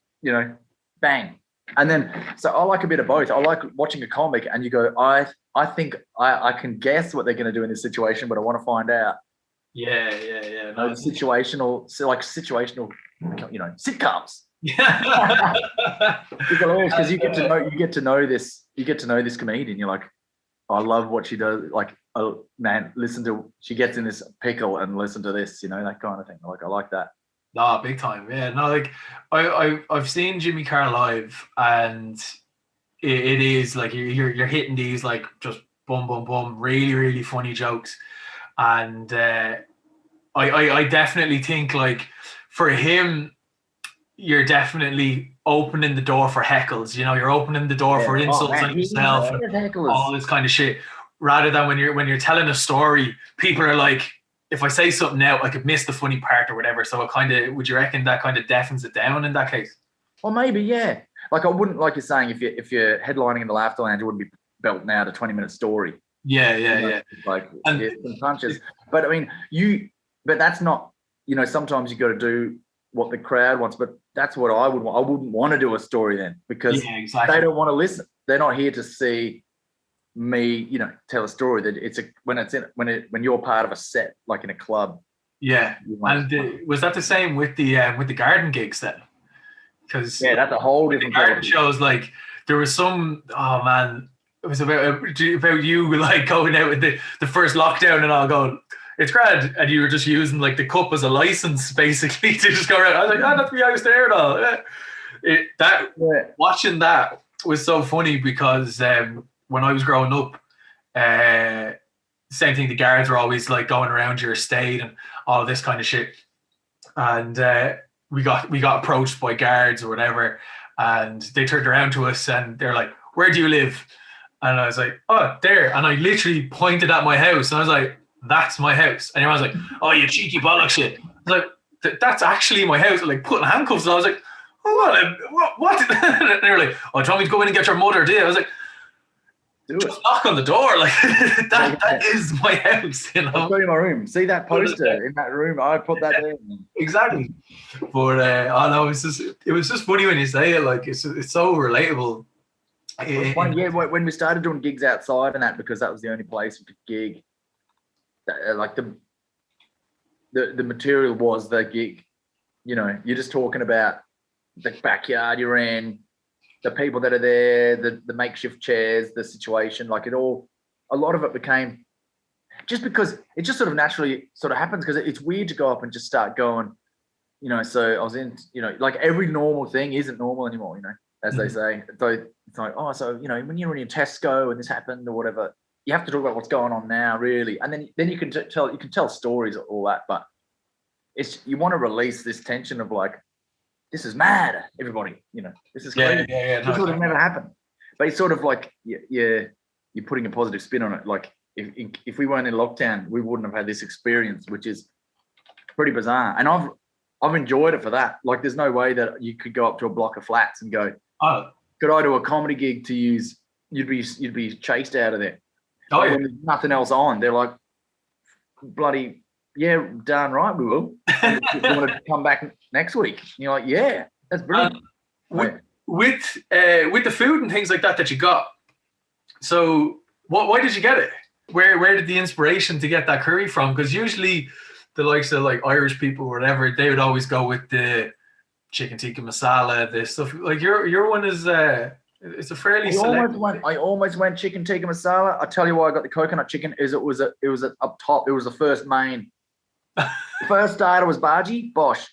bang. And then, so I like a bit of both. I like watching a comic and you go, I think I can guess what they're going to do in this situation, but I want to find out. Yeah. No, situational, sitcoms. Yeah. It's hilarious because you get to know this comedian. You're like, I love what she does. Like, oh man, she gets in this pickle and listen to this, that kind of thing. Like, I like that. No, big time. Yeah, no, like I've seen Jimmy Carr live, and it is like you're hitting these like just boom, boom, boom, really, really funny jokes, and I definitely think like for him, you're definitely opening the door for heckles. You're opening the door for insults on yourself and all this kind of shit. Rather than when you're telling a story, people are like, if I say something now, I could miss the funny part or whatever. So it kind of, would you reckon that kind of deafens it down in that case? Well, maybe, yeah. Like, I wouldn't, like you're saying, if you're headlining in the Laughter Lounge, it wouldn't be belting out a 20-minute story. Yeah. Like, some punches. But I mean, but that's not, sometimes you got to do what the crowd wants, but that's what I would want. I wouldn't want to do a story then, because they don't want to listen. They're not here to see me, tell a story. That when you're part of a set, like in a club. Yeah. And was that the same with the garden gigs then? Because that's a whole different garden shows. Like there was some, oh man, it was about you like going out with the first lockdown and all going, it's grand, and you were just using like the cup as a license basically to just go around. I was like, that's me, I was there and all. Watching that was so funny because when I was growing up, same thing, the guards were always like going around your estate and all this kind of shit, and we got approached by guards or whatever, and they turned around to us and they're like, where do you live? And I was like, oh, there. And I literally pointed at my house and I was like, that's my house. And everyone's like, oh, you cheeky bollock shit. I was like, that's actually my house. Like putting handcuffs. And I was like, oh, what? And they were like, oh, do you want me to go in and get your mother? I was like, just knock on the door. Like that is my house. I'll go in my room. See that poster in that room? I put that there. Exactly. But I know it was just funny when you say it. Like it's so relatable. When we started doing gigs outside and that, because that was the only place we could gig. Like the material was the gig. You're just talking about the backyard you're in, the people that are there, the makeshift chairs, the situation. Like a lot of it became just because it just sort of naturally sort of happens, because it's weird to go up and just start going. So I was in. Like every normal thing isn't normal anymore. As they say. So it's like, when you're in your Tesco and this happened or whatever, you have to talk about what's going on now, really. And then you can tell stories or all that, but you want to release this tension of like, this is mad, everybody. This is crazy. This would have never happened. But it's sort of like you're putting a positive spin on it. Like if we weren't in lockdown, we wouldn't have had this experience, which is pretty bizarre. And I've enjoyed it for that. Like there's no way that you could go up to a block of flats and go, oh, could I do a comedy gig to use? You'd be chased out of there. Oh, yeah. When there's nothing else on, they're like, bloody, yeah, darn right, we will. You want to come back next week? And you're like, yeah, that's brilliant. With the food and things like that you got, so why did you get it? Where did the inspiration to get that curry from? Because usually the likes of like Irish people or whatever, they would always go with the chicken tikka masala, this stuff. Like your one is it's a fairly I almost went chicken tikka masala. I tell you why I got the coconut chicken is it was up top. It was the first main. First starter was bhaji, bosh.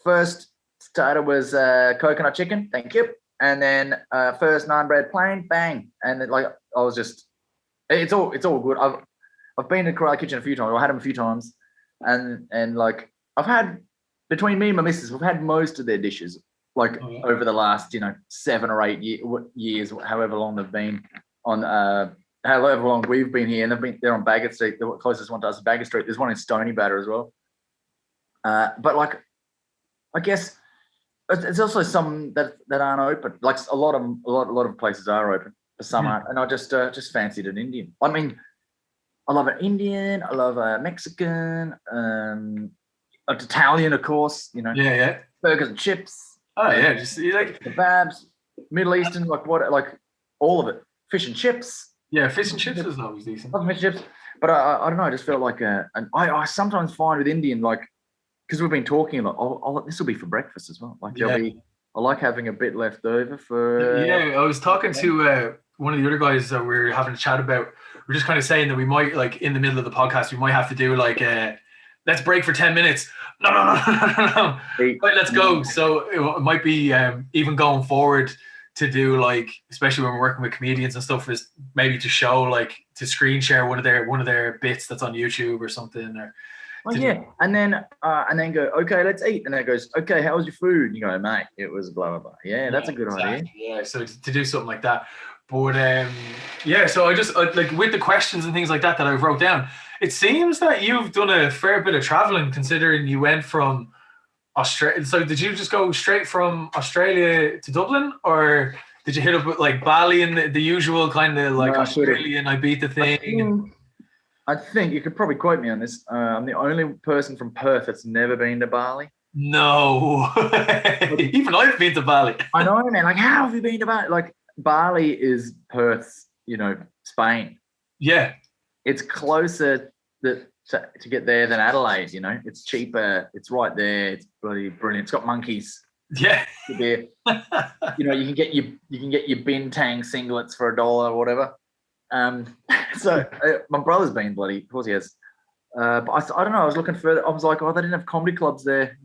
First starter was coconut chicken, thank you. And then first naan bread plain, bang. And then, like I was just, it's all good. I've been to Karate Kitchen a few times. I had them a few times, and like I've had, between me and my missus, we've had most of their dishes. Like over the last, 7 or 8 years, however long they've been on, however long we've been here, and they're on Bagot Street. The closest one to us is Bagot Street. There's one in Stony Batter as well. But like, I guess there's also some that aren't open. Like a lot of places are open, but some aren't. And I just fancied an Indian. I mean, I love an Indian. I love a Mexican, Italian, of course. Burgers and chips. Oh yeah, just like kebabs, Middle Eastern, like all of it. Fish and chips. Yeah, fish and chips is always decent. Love fish and chips, but I don't know. I just felt like I sometimes find with Indian, like, because we've been talking a lot. This will be for breakfast as well. Like there'll be I like having a bit left over for. Yeah, I was talking to one of the other guys that we were having a chat about. We're just kind of saying that we might, like, in the middle of the podcast, we might have to do like let's break for 10 minutes. No. Right, let's go. So it might be even going forward to do, like, especially when we're working with comedians and stuff, is maybe to show, like, to screen share one of their bits that's on YouTube or something. Or and then go, okay, let's eat. And then it goes, okay, how was your food? And you go, mate, it was blah blah blah. Yeah, that's a good idea. Yeah, so to do something like that. But so I just like, with the questions and things like that I wrote down, it seems that you've done a fair bit of traveling, considering you went from Australia. So did you just go straight from Australia to Dublin, or did you hit up with like Bali and the usual kind of like Australian Ibiza thing? I think you could probably quote me on this. I'm the only person from Perth that's never been to Bali. No, even I've been to Bali. I know, man. Like, how have you been to Bali? Like, Bali is Perth's, Spain. Yeah, it's closer to get there than Adelaide. It's cheaper. It's right there. It's bloody brilliant. It's got monkeys. Yeah, there. You can get your Bintang singlets for $1 or whatever. So my brother's been bloody. Of course he has. But I don't know. I was looking further. I was like, oh, they didn't have comedy clubs there.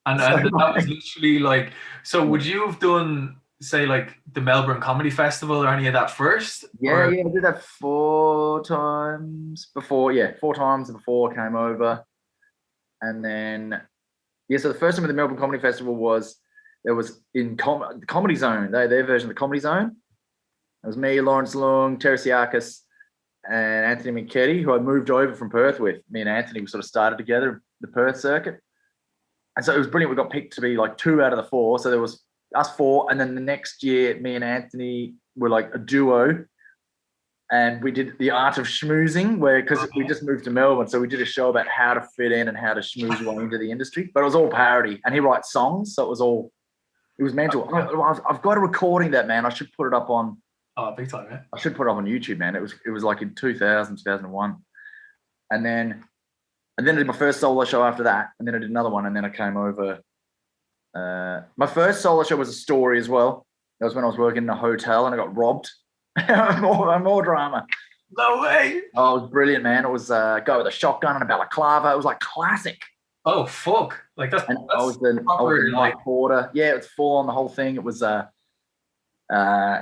And that was literally like. So would you have done, say, like the Melbourne Comedy Festival or any of that first? Yeah, I did that 4 times before. Yeah, 4 times before I came over. And then, so the first time at the Melbourne Comedy Festival was in the Comedy Zone. Their version of the Comedy Zone. It was me, Lawrence Long, Teresiakis, and Anthony McKetty, who I moved over from Perth with. Me and Anthony, we sort of started together the Perth circuit. And so it was brilliant. We got picked to be like 2 out of the 4. So there was us 4, and then the next year, me and Anthony were like a duo, and we did the art of schmoozing, because we just moved to Melbourne, so we did a show about how to fit in and how to schmooze your way into the industry. But it was all parody, and he writes songs, so it was mental. I've got a recording of that, man. I should put it up on. Oh, big time, man! I should put it up on YouTube, man. It was like in 2001, and then I did my first solo show after that, and then I did another one, and then I came over. My first solo show was a story as well. That was when I was working in a hotel and I got robbed. more drama. No way. Oh, it was brilliant, man. It was go with a shotgun and a balaclava. It was like classic. Oh, fuck. Like that's I was the night porter. Yeah, it's full on the whole thing. It was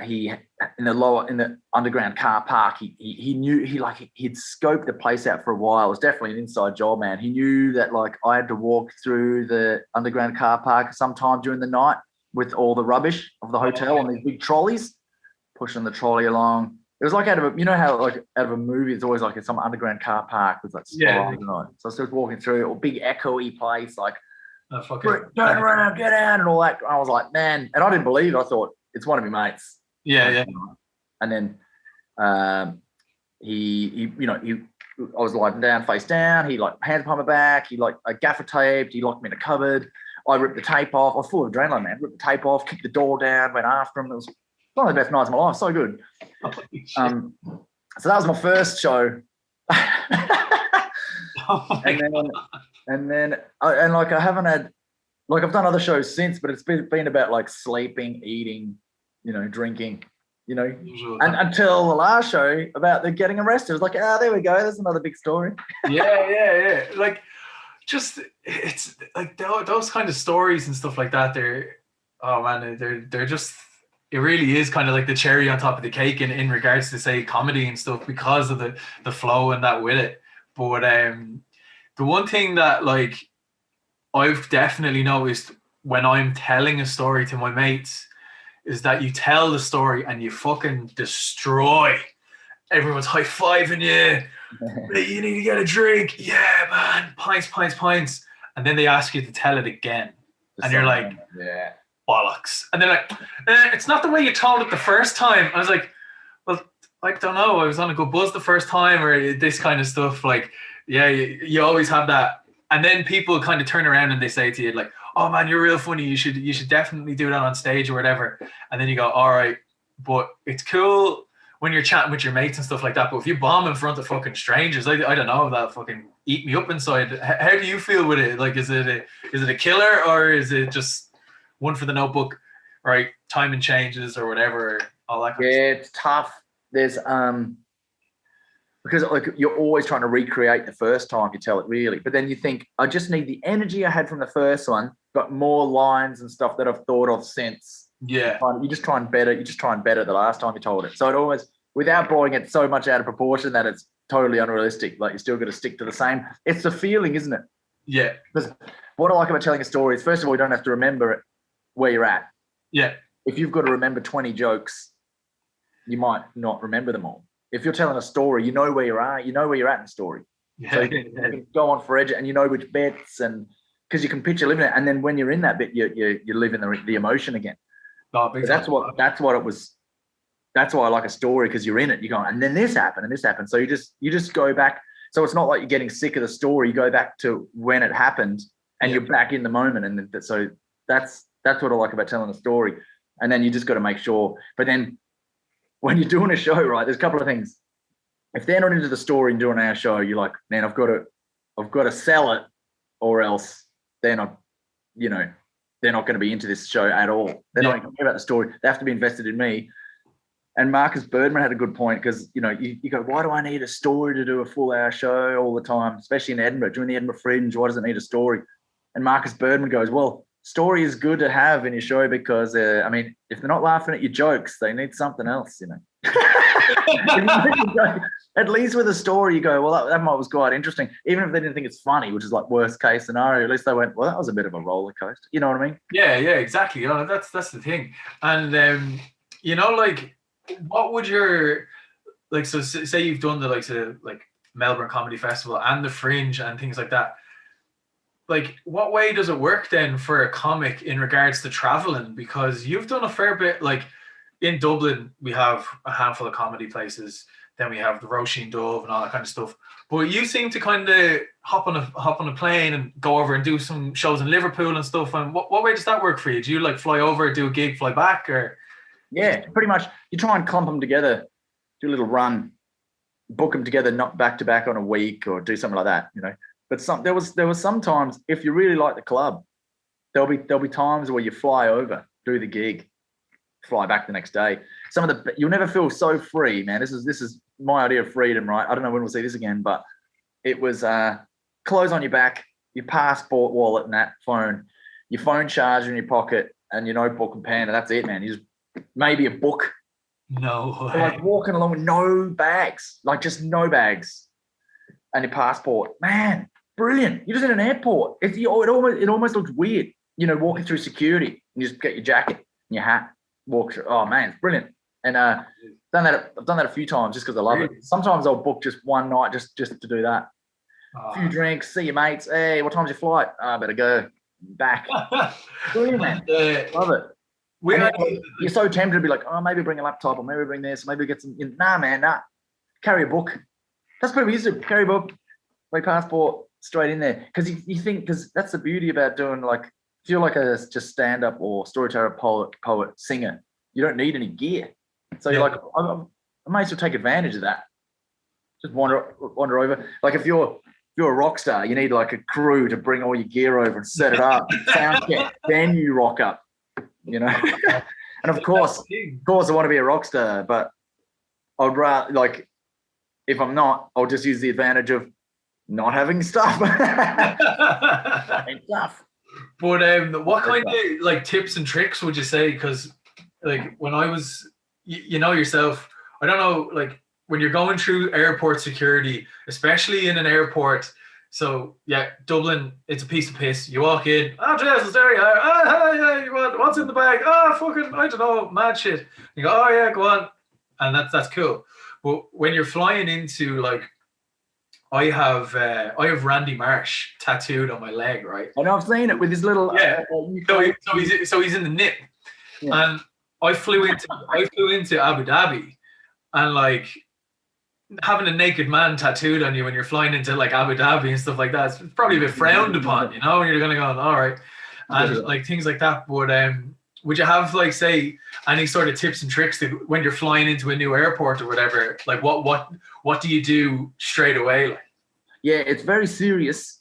he in the underground car park. He knew he'd scoped the place out for a while. It was definitely an inside job, man. He knew that like I had to walk through the underground car park sometime during the night with all the rubbish of the hotel on these big trolleys, pushing the trolley along. It was like out of how like out of a movie, it's always like some underground car park with like spires and all. So I was just walking through a big echoey place, like turn around, get out, and all that. I was like, man, and I didn't believe it. I thought it's one of my mates. Yeah. And then he I was lying down, face down. He like hands behind my back. He like gaffer taped. He locked me in a cupboard. I ripped the tape off. I was full of adrenaline, man. Ripped the tape off, kicked the door down, went after him. It was one of the best nights of my life. So good. So that was my first show. And like I haven't had, like I've done other shows since, but it's been about like sleeping, eating, drinking, and until the last show about the getting arrested. It was like, there we go. There's another big story. Yeah. Like, just, it's like those kind of stories and stuff like that. They're just, it really is kind of like the cherry on top of the cake in regards to, say, comedy and stuff, because of the flow and that with it. But the one thing that like I've definitely noticed when I'm telling a story to my mates is that you tell the story and you fucking destroy. Everyone's high-fiving you. Hey, you need to get a drink. Yeah, man. Pints. And then they ask you to tell it again. And you're like, yeah, bollocks. And they're like, it's not the way you told it the first time. I was like, well, I don't know. I was on a good buzz the first time, or this kind of stuff. Like, yeah, you always have that. And then people kind of turn around and they say to you like, oh man, you're real funny. You should definitely do that on stage or whatever. And then you go, all right, but it's cool when you're chatting with your mates and stuff like that. But if you bomb in front of fucking strangers, I don't know, that fucking eat me up inside. How do you feel with it? Like, is it a killer, or is it just one for the notebook, right? Timing changes or whatever, all that kind of stuff. Yeah, it's tough. There's because like you're always trying to recreate the first time you tell it, really. But then you think, I just need the energy I had from the first one, but more lines and stuff that I've thought of since. Yeah. You just try and better the last time you told it. So it always, without blowing it so much out of proportion that it's totally unrealistic, like you still got to stick to the same. It's the feeling, isn't it? Yeah. Because what I like about telling a story is, first of all, you don't have to remember it where you're at. Yeah. If you've got to remember 20 jokes, you might not remember them all. If you're telling a story, you know where you are, you know where you're at in the story. Yeah. So you can go on for edge and you know which bits, and because you can picture living it. And then when you're in that bit, you live in the emotion again. Oh, That's what it was. That's why I like a story, because you're in it. You go, and then this happened and this happened. So you just go back. So it's not like you're getting sick of the story. You go back to when it happened and you're back in the moment. And so that's what I like about telling a story. And then you just got to make sure. But then when you're doing a show, right, there's a couple of things. If they're not into the story and doing our show, you're like, man, I've got to sell it, or else they're not going to be into this show at all. They're not going to care about the story. They have to be invested in me. And Marcus Birdman had a good point, because, you go, why do I need a story to do a full hour show all the time, especially in Edinburgh, during the Edinburgh Fringe? Why does it need a story? And Marcus Birdman goes, well, story is good to have in your show because, if they're not laughing at your jokes, they need something else, At least with a story, you go, well, that was quite interesting. Even if they didn't think it's funny, which is like worst case scenario, at least they went, well, that was a bit of a roller coaster. You know what I mean? Yeah, exactly. That's the thing. And, what would your, so say you've done the likes of like Melbourne Comedy Festival and the Fringe and things like that. Like, what way does it work then for a comic in regards to traveling? Because you've done a fair bit, like in Dublin, we have a handful of comedy places. Then we have the Roisin Dove and all that kind of stuff. But you seem to kind of hop on a plane and go over and do some shows in Liverpool and stuff. And what way does that work for you? Do you like fly over, do a gig, fly back, or? Yeah, pretty much. You try and clump them together, do a little run, book them together, not back to back on a week, or do something like that, But there was sometimes, if you really like the club, there'll be times where you fly over, do the gig, fly back the next day. You'll never feel so free, man. This is my idea of freedom, right? I don't know when we'll see this again, but it was clothes on your back, your passport, wallet, and that phone, your phone charger in your pocket, and your notebook and pen, and that's it, man. You just maybe a book. No way. Like walking along with no bags, like just no bags, and your passport. Man, brilliant. You're just in an airport. It almost looks weird, walking through security. You just get your jacket and your hat, walk through. Oh man, it's brilliant. And I've done that a few times just because I love it. Sometimes I'll book just one night just to do that. A few drinks, see your mates. Hey, what time's your flight? I better go back. Brilliant, man. Love it. You're so tempted to be like, oh, maybe bring a laptop, or maybe bring this, maybe get some. Nah, man, nah. Carry a book. That's what we used to carry a book, my passport, straight in there. Because you think, because that's the beauty about doing, like, if you're like a just stand-up or storyteller, poet, singer, you don't need any gear. So you're like, I might as well take advantage of that. Just wander over. Like if you're a rock star, you need like a crew to bring all your gear over and set it up, sound check, then you rock up. And of course, I want to be a rock star, but I'd rather, like, if I'm not, I'll just use the advantage of not having stuff. But what kind of like tips and tricks would you say? Because like when I was, yourself, I don't know, like when you're going through airport security, especially in an airport. So yeah, Dublin, it's a piece of piss. You walk in, Jesus, there you are. Hey, what's in the bag? Fucking, I don't know, mad shit. You go, oh yeah, go on, and that's cool. But when you're flying into, like, I have Randy Marsh tattooed on my leg, right? I know, I've seen it with his little. Yeah. So he's in the nip, and I flew into Abu Dhabi, and like, having a naked man tattooed on you when you're flying into like Abu Dhabi and stuff like that, it's probably a bit frowned upon, and you're gonna go, all right, and like things like that. But would you have, like, say, any sort of tips and tricks to when you're flying into a new airport or whatever? Like what do you do straight away? Like, yeah, it's very serious.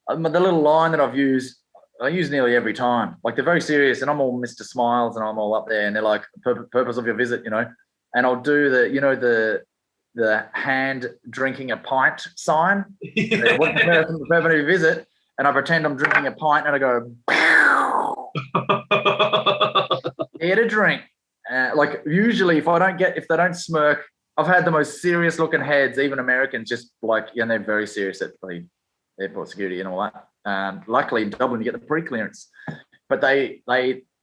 The little line that I've used, I use nearly every time. Like they're very serious, and I'm all Mr. Smiles, and I'm all up there, and they're like, "Purpose of your visit," you know. And I'll do the hand drinking a pint sign. What's the purpose of your visit? And I pretend I'm drinking a pint, and I go, here to drink. Like usually, if they don't smirk, I've had the most serious looking heads, even Americans, just like, and they're very serious at the airport security and all that. Luckily in Dublin, you get the pre-clearance, but they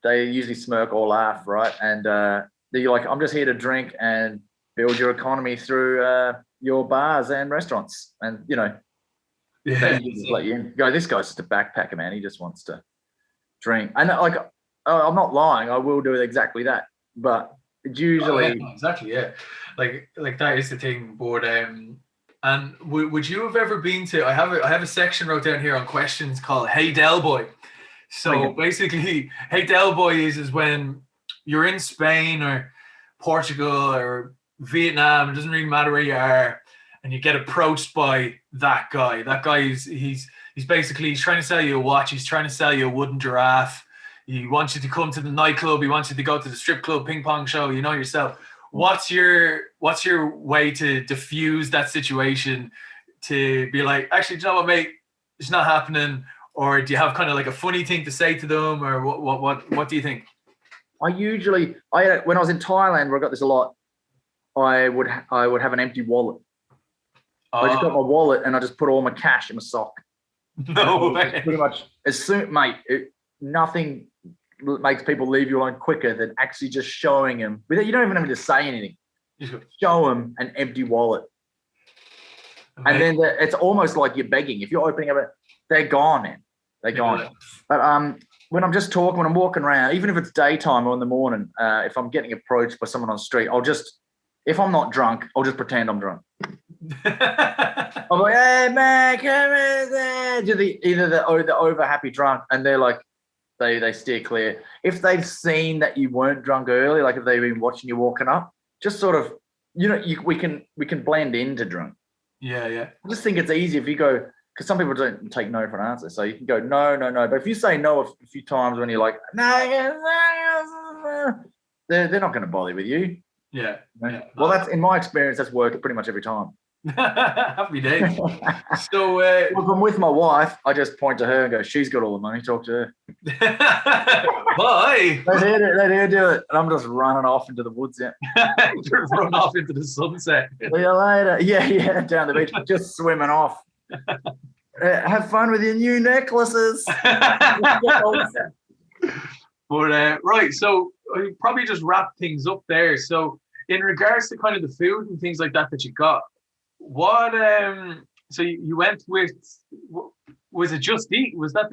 usually smirk or laugh, right? And they're like, I'm just here to drink and build your economy through your bars and restaurants, and you know, they just let you in. Go, this guy's just a backpacker, man. He just wants to drink. And like, I'm not lying. I will do exactly that, but it's usually exactly, yeah. Like that is the thing. But and would you have ever been to? I have a section wrote down here on questions called "Hey Del Boy." So basically, "Hey Del Boy" is when you're in Spain or Portugal or Vietnam. It doesn't really matter where you are, and you get approached by that guy. That guy he's basically trying to sell you a watch. He's trying to sell you a wooden giraffe. He wants you to come to the nightclub. He wants you to go to the strip club, ping pong show. You know yourself. What's your way to diffuse that situation? To be like, actually, do you know what, mate? It's not happening. Or do you have kind of like a funny thing to say to them, or what do you think? When I was in Thailand, where I got this a lot, I would have an empty wallet. I just got my wallet and I just put all my cash in my sock. No way. Pretty much as soon, mate. Nothing makes people leave you alone quicker than actually just showing them. You don't even have to say anything. Show them an empty wallet, and then it's almost like you're begging. If you're opening up, they're gone, man. They're gone. Yeah. But when I'm just talking, when I'm walking around, even if it's daytime or in the morning, if I'm getting approached by someone on the street, if I'm not drunk, I'll just pretend I'm drunk. I'm like, hey man, come in. Either the over happy drunk, and they're like, they steer clear. If they've seen that you weren't drunk early, like if they've been watching you walking up, just sort of, we can blend into drunk. Yeah. I just think it's easy if you go, because some people don't take no for an answer, so you can go no. But if you say no a few times when you're like, no, they're not going to bother with you. Yeah. Well, that's in my experience. That's worked pretty much every time. Happy days. So if I'm with my wife, I just point to her and go, she's got all the money, talk to her. Bye. Let her do it. And I'm just running off into the woods. Yeah. Just run off into the sunset. See you later. Yeah, down the beach, just swimming off. Have fun with your new necklaces. But right, so I probably just wrap things up there. So in regards to kind of the food and things like that you got, what so you went with, was it Just Eat? Was that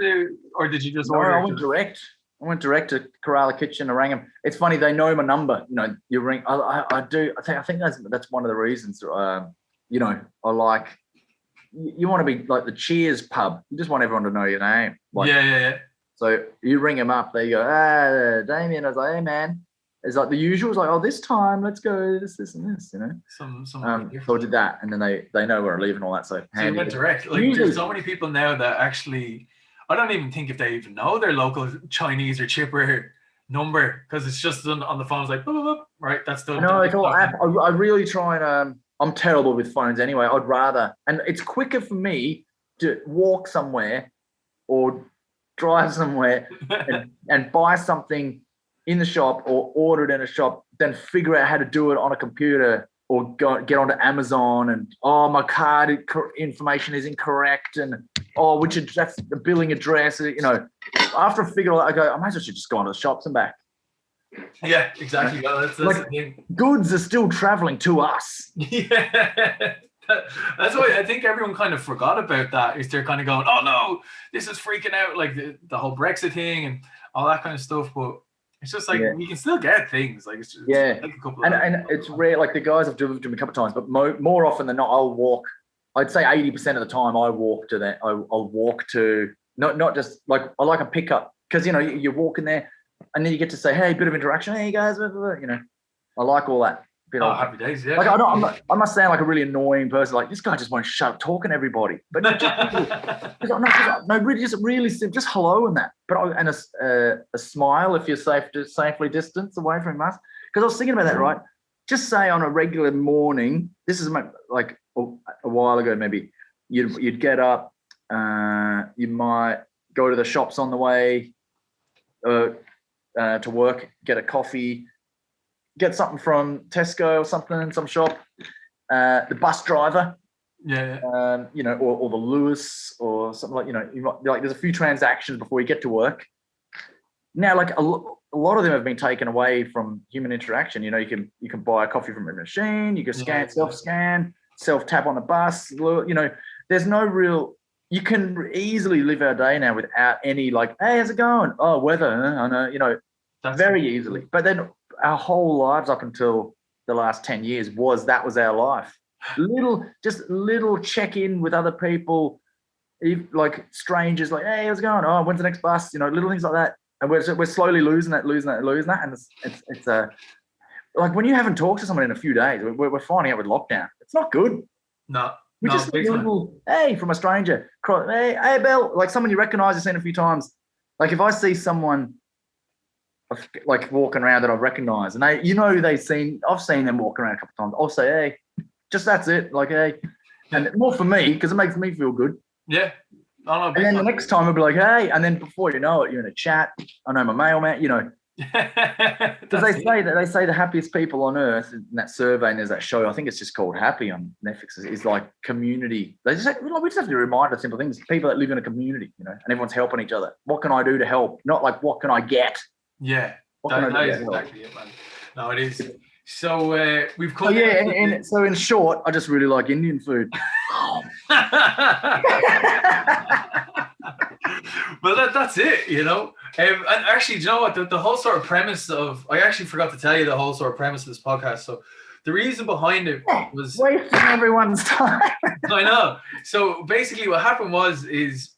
or did you just order? I went direct to Kerala Kitchen. I rang them. It's funny, they know my number. You ring. I do. I think that's one of the reasons. I like. You want to be like the Cheers pub. You just want everyone to know your name. Like, yeah. So you ring them up. They go, Damien. I was like, hey man. It's like the usual. It's like, oh, this time let's go this, and this. So I did that, and then they know we're leaving, all that. So you went direct. Like there's so many people now that actually, I don't even think if they even know their local Chinese or chipper number, because it's just on the phone. It's like, boop, boop, boop, right? That's the. No, it's all app. I really try and I'm terrible with phones anyway. I'd rather, and it's quicker for me to walk somewhere or drive somewhere and buy something in the shop or order it in a shop than figure out how to do it on a computer or get onto Amazon and, my card information is incorrect and, that's the billing address. After I figure all that, I go, I might as well just go onto the shops and back. Yeah, exactly. Well, that's the thing. Goods are still traveling to us. Yeah. That's why I think everyone kind of forgot about that. Is they're kind of going, oh no, this is freaking out, like the whole Brexit thing and all that kind of stuff. But it's just like we can still get things. Like it's just like a couple of and it's rare. Like the guys have delivered to me a couple of times, but more often than not, I'll walk. I'd say 80% of the time I walk to that. I'll walk to not just like I like a pickup because you're walking there and then you get to say, hey, bit of interaction. Hey guys, I like all that. bit Oh, happy days, yeah. Like I must sound like a really annoying person. Like, this guy just won't shut up talking to everybody. But really, just really simple, just hello and that. But a smile if you're safely distanced away from us. Because I was thinking about that, right? Just say on a regular morning, this is like a while ago, maybe you'd get up, you might go to the shops on the way to work, get a coffee, get something from Tesco or something, some shop. The bus driver, or the Lewis or something like, you might, like, there's a few transactions before you get to work. Now, like a lot of them have been taken away from human interaction. You can buy a coffee from a machine. You can self-scan, self-tap on the bus. There's no real. You can easily live our day now without any like, hey, how's it going? Oh, weather. I know. That's very easily. But then our whole lives up until the last 10 years was our life. Little check-in with other people, like strangers, like, hey, how's it going? Oh, when's the next bus? Little things like that. And we're slowly losing that. And it's like when you haven't talked to someone in a few days, we're finding out with lockdown. It's not good. No. We just get a little, hey, from a stranger. Hey, Bill, like someone you recognise, you've seen a few times. Like if I see someone like walking around that I recognise, and I've seen them walking around a couple of times. I'll say, hey, just that's it. Like, hey, and more for me because it makes me feel good. Yeah. And then the next time I'll be like, hey, and then before you know it, you're in a chat. I know my mailman, Because they say the happiest people on earth in that survey, and there's that show, I think it's just called Happy on Netflix, is like community. They just we just have to remind us simple things. People that live in a community, and everyone's helping each other. What can I do to help? Not like what can I get? Yeah, that is exactly it, man. No, it is. So we've come. So in short, I just really like Indian food. Well, that's it, And actually, do you know what? The whole sort of premise of... I actually forgot to tell you the whole sort of premise of this podcast. So the reason behind it was... wasting everyone's time. I know. So basically what happened is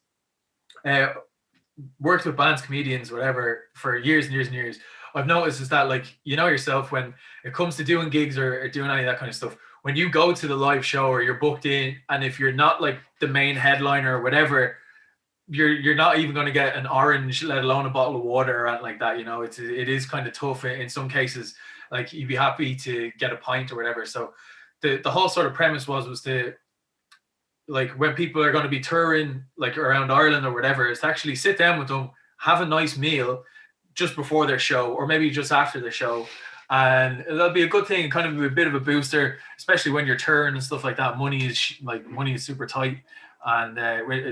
worked with bands, comedians, whatever, for years and years and years. I've noticed is that, like, yourself, when it comes to doing gigs or doing any of that kind of stuff, when you go to the live show or you're booked in, and if you're not like the main headliner or whatever, you're not even going to get an orange, let alone a bottle of water or anything like that. It is kind of tough in some cases. Like, you'd be happy to get a pint or whatever. So the whole sort of premise was to, like, when people are going to be touring like around Ireland or whatever, is to actually sit down with them, have a nice meal just before their show or maybe just after the show. And that'll be a good thing, kind of a bit of a booster, especially when you're touring and stuff like that. Money is super tight, and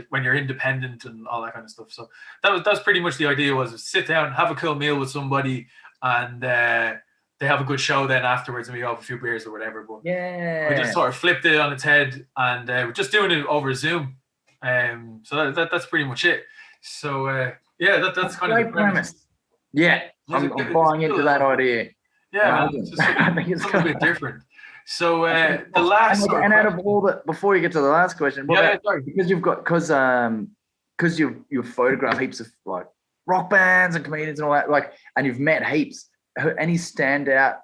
when you're independent and all that kind of stuff. So that's pretty much the idea, was sit down, have a cool meal with somebody, and they have a good show then afterwards, and we have a few beers or whatever. But we just sort of flipped it on its head, and we're just doing it over Zoom. So that's pretty much it. So that's kind of the premise. Yeah, I'm buying into that idea. Yeah, I think it's a bit different. So the last and out of all the, before you get to the last question, because you've photographed heaps of like rock bands and comedians and all that, like, and you've met heaps. Any standout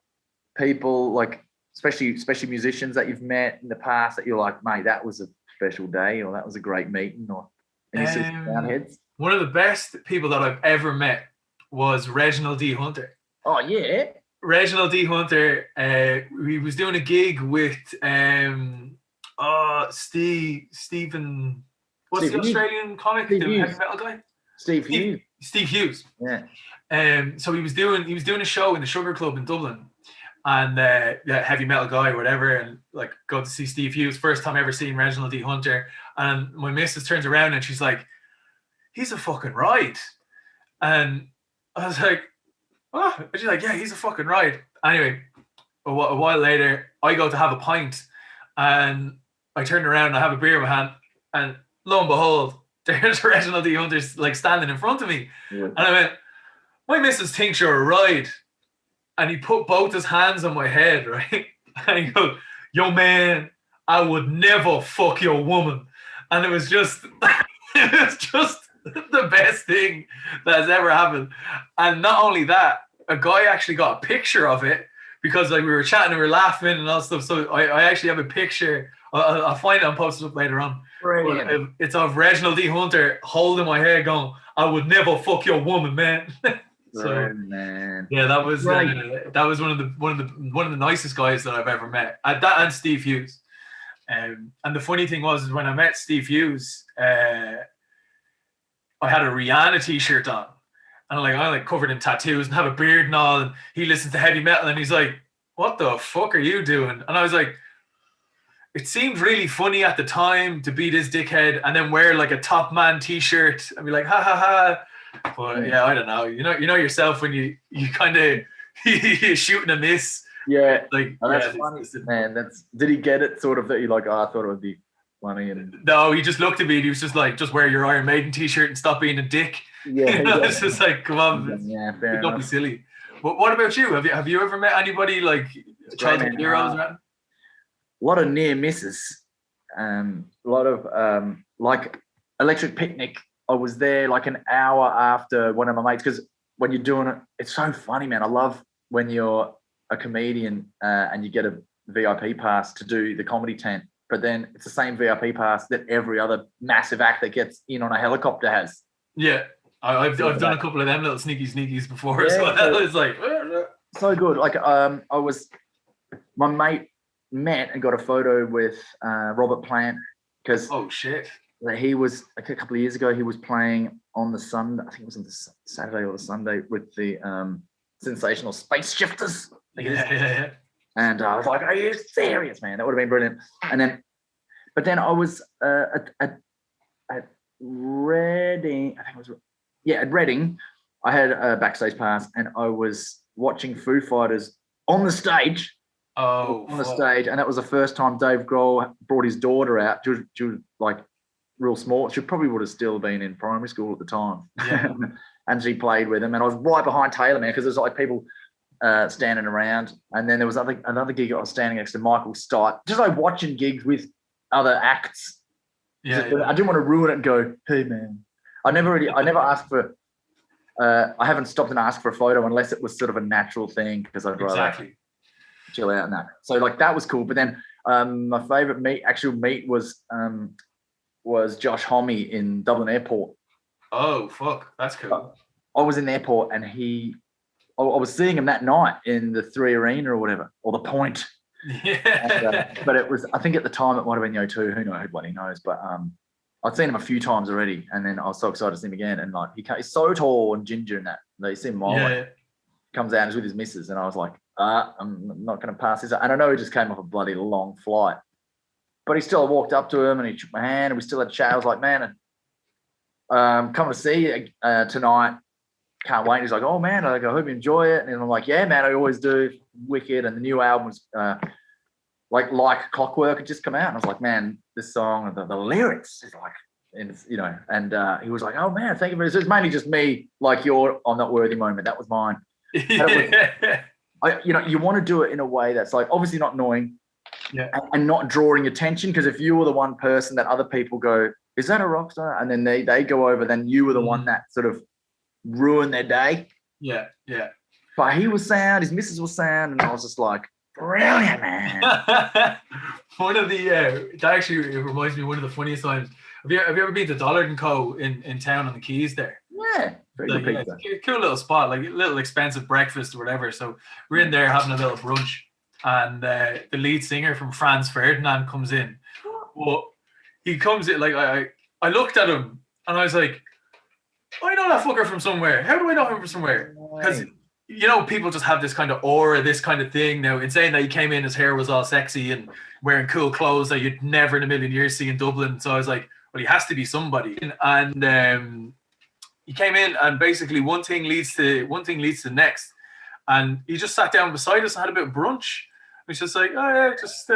people, like especially musicians that you've met in the past that you're like, mate, that was a special day, or that was a great meeting, or any heads? One of the best people that I've ever met was Reginald D. Hunter. Oh yeah. Reginald D. Hunter, he was doing a gig with Stephen. What's the Australian comic? The heavy metal guy? Steve Hughes. Steve Hughes. Yeah. So he was doing a show in the Sugar Club in Dublin, and heavy metal guy or whatever, and like go to see Steve Hughes. First time ever seeing Reginald D. Hunter, and my missus turns around and she's like, "He's a fucking ride," and I was like, oh, and she's like, yeah, he's a fucking ride. Anyway, a while later, I go to have a pint, and I turn around and I have a beer in my hand, and lo and behold, there's Reginald D. Hunter's like standing in front of me. Yeah. And I went, my missus thinks you're a ride. And he put both his hands on my head, right? And he goes, yo man, I would never fuck your woman. And it was just the best thing that has ever happened. And not only that, a guy actually got a picture of it, because like we were chatting and we were laughing and all stuff. So I actually have a picture. I'll find it and post it up later on. Brilliant. It's of Reginald D. Hunter holding my hair, going, "I would never fuck your woman, man." So man. yeah, that was one of the nicest guys that I've ever met. That and Steve Hughes. And the funny thing was when I met Steve Hughes, I had a Rihanna t-shirt on, and I'm like covered in tattoos and have a beard and all. And he listens to heavy metal, and he's like, "What the fuck are you doing?" And I was like, it seemed really funny at the time to be this dickhead and then wear like a Top Man t-shirt and be like, "Ha ha ha." But yeah, I don't know. You know yourself when you kind of you shoot and a miss. Yeah, like that's funny, man. Did he get it? Sort of that you like? Oh, I thought it would be funny. And no, he just looked at me and he was just like, "Just wear your Iron Maiden t-shirt and stop being a dick." Yeah, it's just like, come on, don't be silly. But what about you? Have you ever met anybody like childhood heroes? A lot of near misses. A lot of like Electric Picnic. I was there like an hour after one of my mates, because when you're doing it, it's so funny, man. I love when you're a comedian and you get a VIP pass to do the comedy tent, but then it's the same VIP pass that every other massive act that gets in on a helicopter has. Yeah, I've done a couple of them little sneakies before as well. So it's like so good. Like my mate met and got a photo with Robert Plant, because oh shit. He was like a couple of years ago. He was playing on the Sunday. I think it was on the Saturday or the Sunday with the Sensational Space Shifters. Yeah. And I was like, "Are you serious, man? That would have been brilliant." But then I was at Reading. I think it was at Reading. I had a backstage pass, and I was watching Foo Fighters on the stage. The stage, and that was the first time Dave Grohl brought his daughter out. She was like real small. She probably would have still been in primary school at the time. Yeah. And she played with him, and I was right behind Taylor, man, because there's like people standing around. And then there was another gig. I was standing next to Michael Stipe, just like watching gigs with other acts. I didn't want to ruin it and go, "Hey, man." I never asked for. I haven't stopped and asked for a photo unless it was sort of a natural thing, because I'd rather chill out and that. So like that was cool. But then my favorite actual meet was Josh Homme in Dublin Airport. Oh fuck, that's cool. I was in the airport, and I was seeing him that night in the 3 Arena or whatever, or the Point. Yeah. But it was, I think at the time it might have been the O2. Who knows? What he knows. But I'd seen him a few times already, and then I was so excited to see him again. And like he's so tall and ginger and that. You see him comes out and is with his missus, and I was like, I'm not going to pass this. And I know he just came off a bloody long flight, but he still walked up to him and he shook my hand, and we still had a chat. I was like, "Man, coming to see you tonight. Can't wait." He's like, "Oh man, I hope you enjoy it." And I'm like, "Yeah, man, I always do. Wicked." And the new album was like Clockwork had just come out, and I was like, "Man, this song, the lyrics is like," and he was like, "Oh man, thank you very much." It's mainly just me, like your "I'm not worthy" moment. That was mine. You want to do it in a way that's like obviously not annoying, and not drawing attention, because if you were the one person that other people go, "Is that a rock star?" and then they go over, then you were the one that sort of ruined their day. Yeah. But he was sound, his missus was sound, and I was just like, brilliant, man. One of the that actually it reminds me of one of the funniest times. Have you ever been to Dollard & Co. in town on the Keys there? Yeah, very good pizza. Cool little spot, like a little expensive breakfast or whatever. So we're in there having a little brunch, and the lead singer from Franz Ferdinand comes in. Well, he comes in, like I looked at him and I was like, "I know that fucker from somewhere. How do I know him from somewhere?" Because people just have this kind of aura, this kind of thing. Now, in saying that, he came in, his hair was all sexy and wearing cool clothes that you'd never in a million years see in Dublin. So I was like, well, he has to be somebody. And he came in, and basically one thing leads to the next. And he just sat down beside us and had a bit of brunch. He's just like, "Oh yeah, just."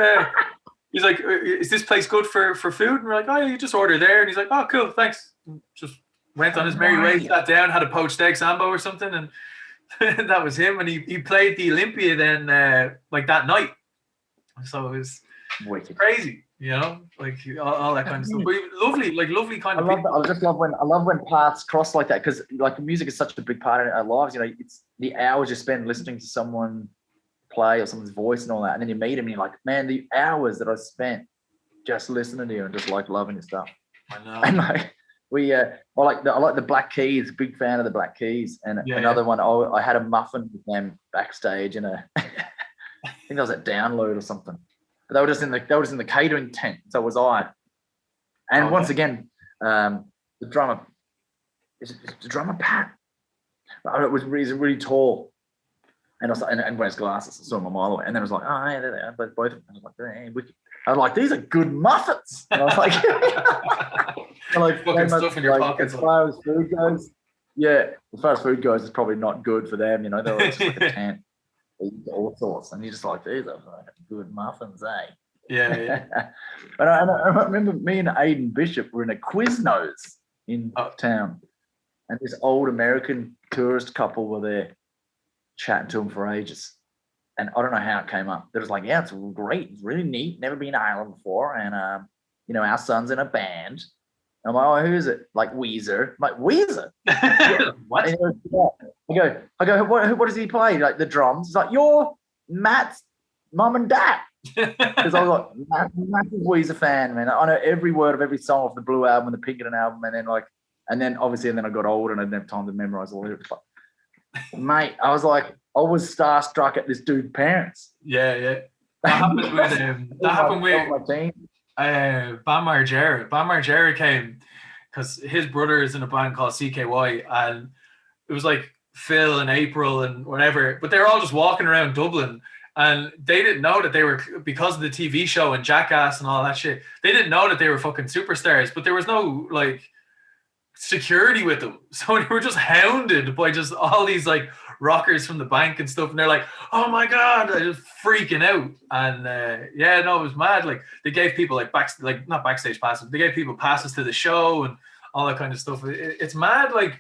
He's like, "Is this place good for food?" And we're like, "Oh yeah, you just order there." And he's like, "Oh cool, thanks." And just went on his merry way, sat down, had a poached egg sambo or something, and that was him. And he played the Olympia then like that night. So it was crazy, like all that kind of stuff. But lovely kind of people. I love when paths cross like that, because like music is such a big part of our lives. It's the hours you spend listening to someone play or someone's voice and all that, and then you meet him and you're like, man, the hours that I spent just listening to you and just like loving your stuff. I know. And like I like the Black Keys, big fan of the Black Keys. And another one, I had a muffin with them backstage in a I think I was at Download or something. But they were just in the catering tent, so was I. And once again, the drummer Pat. He's really tall. And I was like, and wears glasses. I saw him a mile away. And then I was like, oh, yeah, there they are, both of them. I was like, hey, wicked. I was like, these are good muffins. And I was like, like fucking stuff in your pockets. As far as food goes, it's probably not good for them. You know, they're just like a tent. They eat all sorts. And you're just like, these are good muffins, eh? Yeah. But I remember me and Aidan Bishop were in a Quiznos in town. And this old American tourist couple were there chatting to him for ages. And I don't know how it came up. They was like, yeah, it's great. It's really neat. Never been to Ireland before. And, our son's in a band. And I'm like, oh, who is it? Like Weezer. I'm like, Weezer? What? And he goes, yeah. I go, what does he play? Like the drums. He's like, you're Matt's mum and dad. Because I was like, massive Weezer fan, man. I know every word of every song off the Blue album and the Pinkerton album. And then obviously I got older and I didn't have time to memorize all of it. But, mate, I was starstruck at this dude's parents. Yeah. That happened with my team. Bam Margera. Bam Margera came because his brother is in a band called CKY, and it was like Phil and April and whatever, but they were all just walking around Dublin, and they didn't know that they were, because of the TV show and Jackass and all that shit, they didn't know that they were fucking superstars, but there was no like security with them, so they were just hounded by just all these like rockers from the bank and stuff, and they're like, oh my god, they're just freaking out. And it was mad. Like they gave people like not backstage passes, they gave people passes to the show and all that kind of stuff. It's mad, like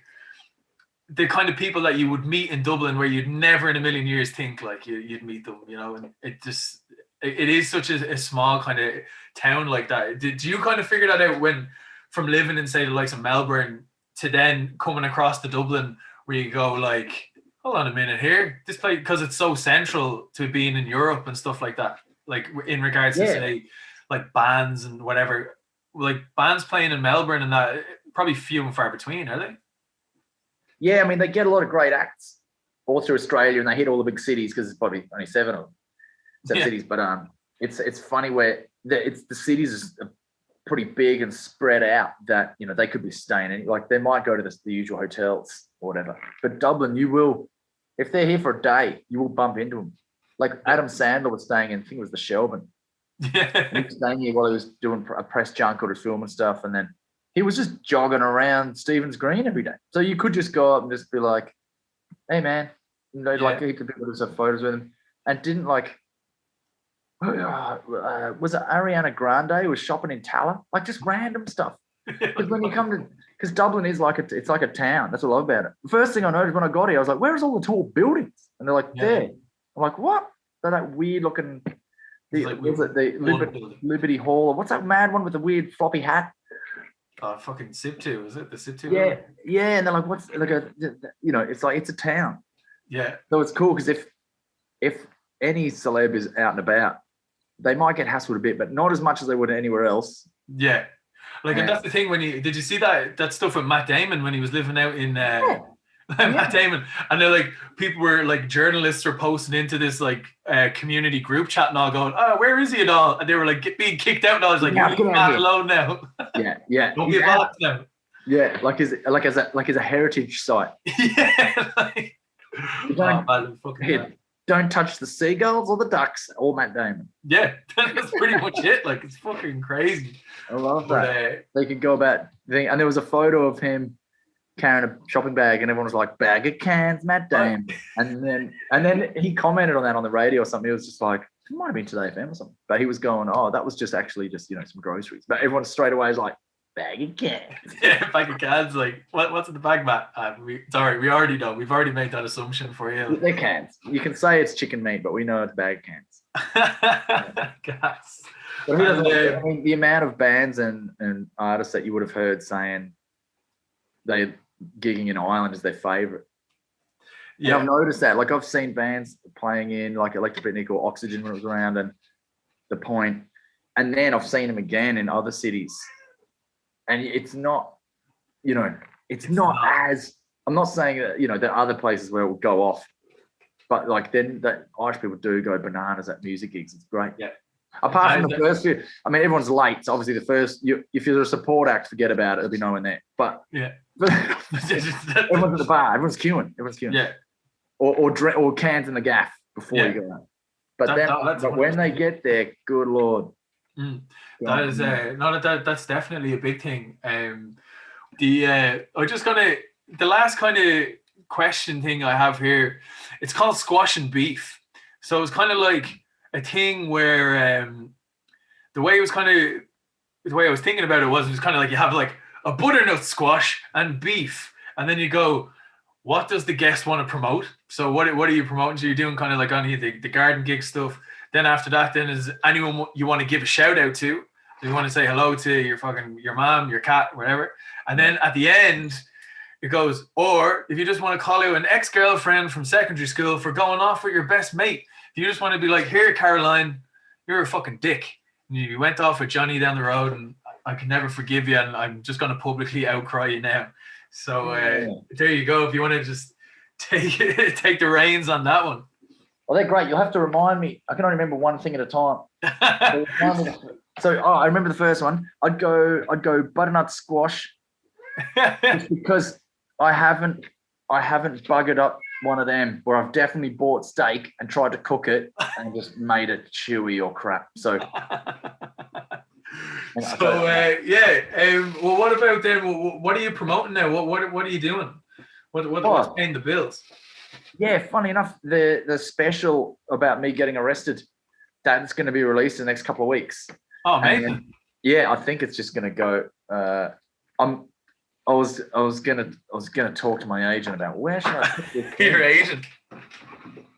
the kind of people that you would meet in Dublin where you'd never in a million years think like you'd meet them, you know. And it is such a small kind of town like that. Did you kind of figure that out when, from living in, say, the likes of Melbourne to then coming across to Dublin, where you go like, hold on a minute here, this place, because it's so central to being in Europe and stuff like that, like in regards to say like bands and whatever, like bands playing in Melbourne and that, probably few and far between, are they? Yeah, I mean, they get a lot of great acts all through Australia, and they hit all the big cities because it's probably only seven cities. But it's funny where the cities are pretty big and spread out that, you know, they could be staying in, like they might go to the usual hotels or whatever. But Dublin, you will, if they're here for a day, you will bump into them. Like Adam Sandler was staying in, I think it was the Shelbourne. Yeah. He was staying here while he was doing a press junk or his film and stuff, and then he was just jogging around Stephen's Green every day. So you could just go up and just be like, hey, man. You know, like he could just have photos with him. And didn't like, was it Ariana Grande who was shopping in Tala? Like just random stuff. Because when you come to, because Dublin is like, it's like a town. That's what I love about it. The first thing I noticed when I got here, I was like, where's all the tall buildings? And they're like, there. I'm like, what? They're that weird looking, the Liberty Hall, or what's that mad one with the weird floppy hat? Fucking Sip2, is it? The Sip2? Yeah. And they're like, what's like it's like, it's a town. Yeah. So it's cool because if any celeb is out and about, they might get hassled a bit, but not as much as they would anywhere else. Yeah. Like, and that's the thing, did you see that stuff with Matt Damon when he was living out in Matt Damon? And they're like, people were like, journalists were posting into this like community group chat and all going, oh, where is he and all? And they were like being kicked out, and I was like, leave Matt alone now. Yeah. Don't be involved now. Yeah, like as a heritage site. Don't touch the seagulls or the ducks or Matt Damon. Yeah, that's pretty much it. Like, it's fucking crazy. I love that. They could go about, and there was a photo of him carrying a shopping bag, and everyone was like, bag of cans, Matt Damon. And then he commented on that on the radio or something. He was just like, it might have been Today FM or something. But he was going, oh, that was just actually just, some groceries. But everyone straight away is like, bag of cans. Yeah, bag of cans. Like, what's in the bag, Matt? We already know. We've already made that assumption for you. They're cans. You can say it's chicken meat, but we know it's bag of cans. Gas. But I mean, the amount of bands and artists that you would have heard saying they gigging in Ireland is their favourite. And I've noticed that. Like I've seen bands playing in like Electric Picnic or Oxygen when it was around, and The Point, and then I've seen them again in other cities, and it's not, it's not as. I'm not saying that there are other places where it will go off, but like then that Irish people do go bananas at music gigs. It's great. Yeah. Apart from the first few, I mean, everyone's late. So obviously the first, if you're a support act, forget about it. There'll be no one there. But everyone's at the bar. Everyone's queuing. Yeah. Or cans in the gaff before you go out. But when they get there, good Lord. That is that's definitely a big thing. The last kind of question thing I have here, it's called squash and beef. So it's kind of like a thing where the way I was thinking about it was kind of like you have like a butternut squash and beef, and then you go, what does the guest want to promote? So what are you promoting? So you're doing kind of like on the garden gig stuff. Then after that, then is anyone you want to give a shout out to? You want to say hello to your mom, your cat, whatever. And then at the end, it goes, or if you just want to call out an ex-girlfriend from secondary school for going off with your best mate. If you just want to be like, here, Caroline, you're a fucking dick. And you went off with Johnny down the road and I can never forgive you and I'm just going to publicly outcry you now. So there you go. If you want to just take the reins on that one. Well, they're great. You'll have to remind me. I can only remember one thing at a time. So I remember the first one. I'd go butternut squash just because I haven't buggered up one of them where I've definitely bought steak and tried to cook it and just made it chewy or crap. So well, what about then? What are you promoting now? What are you doing? What's paying the bills? Yeah, funny enough, the special about me getting arrested, that's going to be released in the next couple of weeks. Oh, amazing! I think it's just going to go. I was gonna talk to my agent about where should I put this. Your agent?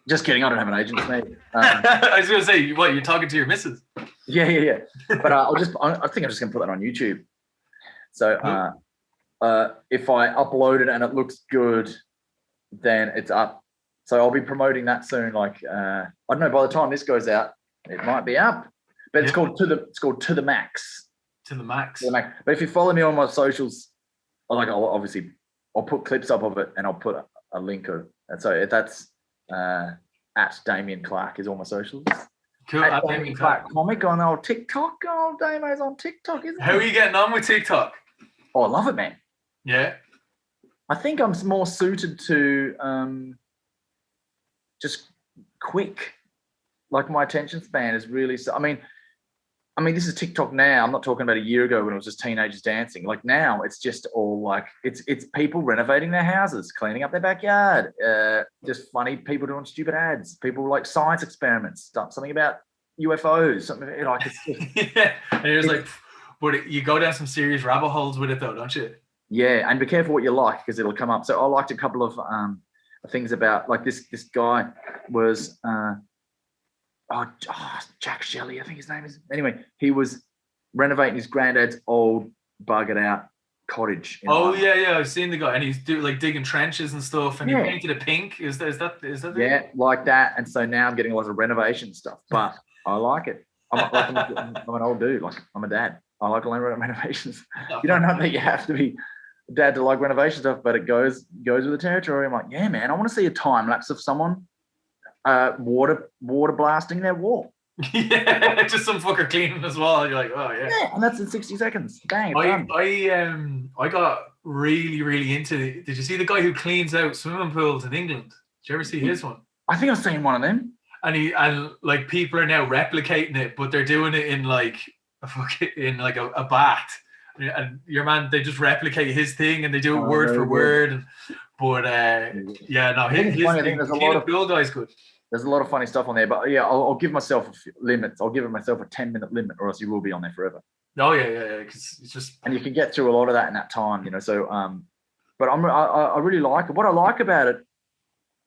Just kidding. I don't have an agent. I was gonna say, what, you're talking to your missus? Yeah. But I think I'm just gonna put that on YouTube. So if I upload it and it looks good, then it's up. So I'll be promoting that soon. Like I don't know. By the time this goes out, it might be up. But it's called To the Max. To the Max. But if you follow me on my socials, I'll put clips up of it and I'll put a link. And so that's at Damian Clark is all my socials. Cool. At Damian Clark comic on old TikTok. Oh, Damo's on TikTok, isn't it? How are you getting on with TikTok? Oh, I love it, man. Yeah. I think I'm more suited to just quick. Like my attention span is really. I mean, this is TikTok now. I'm not talking about a year ago when it was just teenagers dancing. Like now, it's just all like it's people renovating their houses, cleaning up their backyard. Just funny people doing stupid ads. People like science experiments, something about UFOs, something like it's just, yeah. And it was like, but you go down some serious rabbit holes with it, though, don't you? Yeah, and be careful what you like because it'll come up. So I liked a couple of things about like this guy was. Jack Shelley, I think his name is. Anyway, he was renovating his granddad's old buggered out cottage. Yeah, I've seen the guy, and he's digging trenches and stuff, and he painted it pink. Is that it? Yeah, like that. And so now I'm getting a lot of renovation stuff, but I like it. I'm an old dude. Like I'm a dad. I like renovations. You don't know that you have to be a dad to like renovation stuff, but it goes with the territory. I'm like, yeah, man. I want to see a time lapse of someone. Water blasting their wall. Yeah, just some fucker cleaning as well. You're like, oh yeah. Yeah, and that's in 60 seconds. Bang. I got really into it. Did you see the guy who cleans out swimming pools in England? Did you ever see his one? I think I've seen one of them. And like people are now replicating it, but they're doing it in like a bath. And your man, they just replicate his thing and they do it word for word. But his Bill guy's good. There's a lot of funny stuff on there, but yeah, I'll give myself limits. I'll give myself a 10-minute limit, or else you will be on there forever. Oh yeah, because it's just. And you can get through a lot of that in that time, So, but I really like it. What I like about it,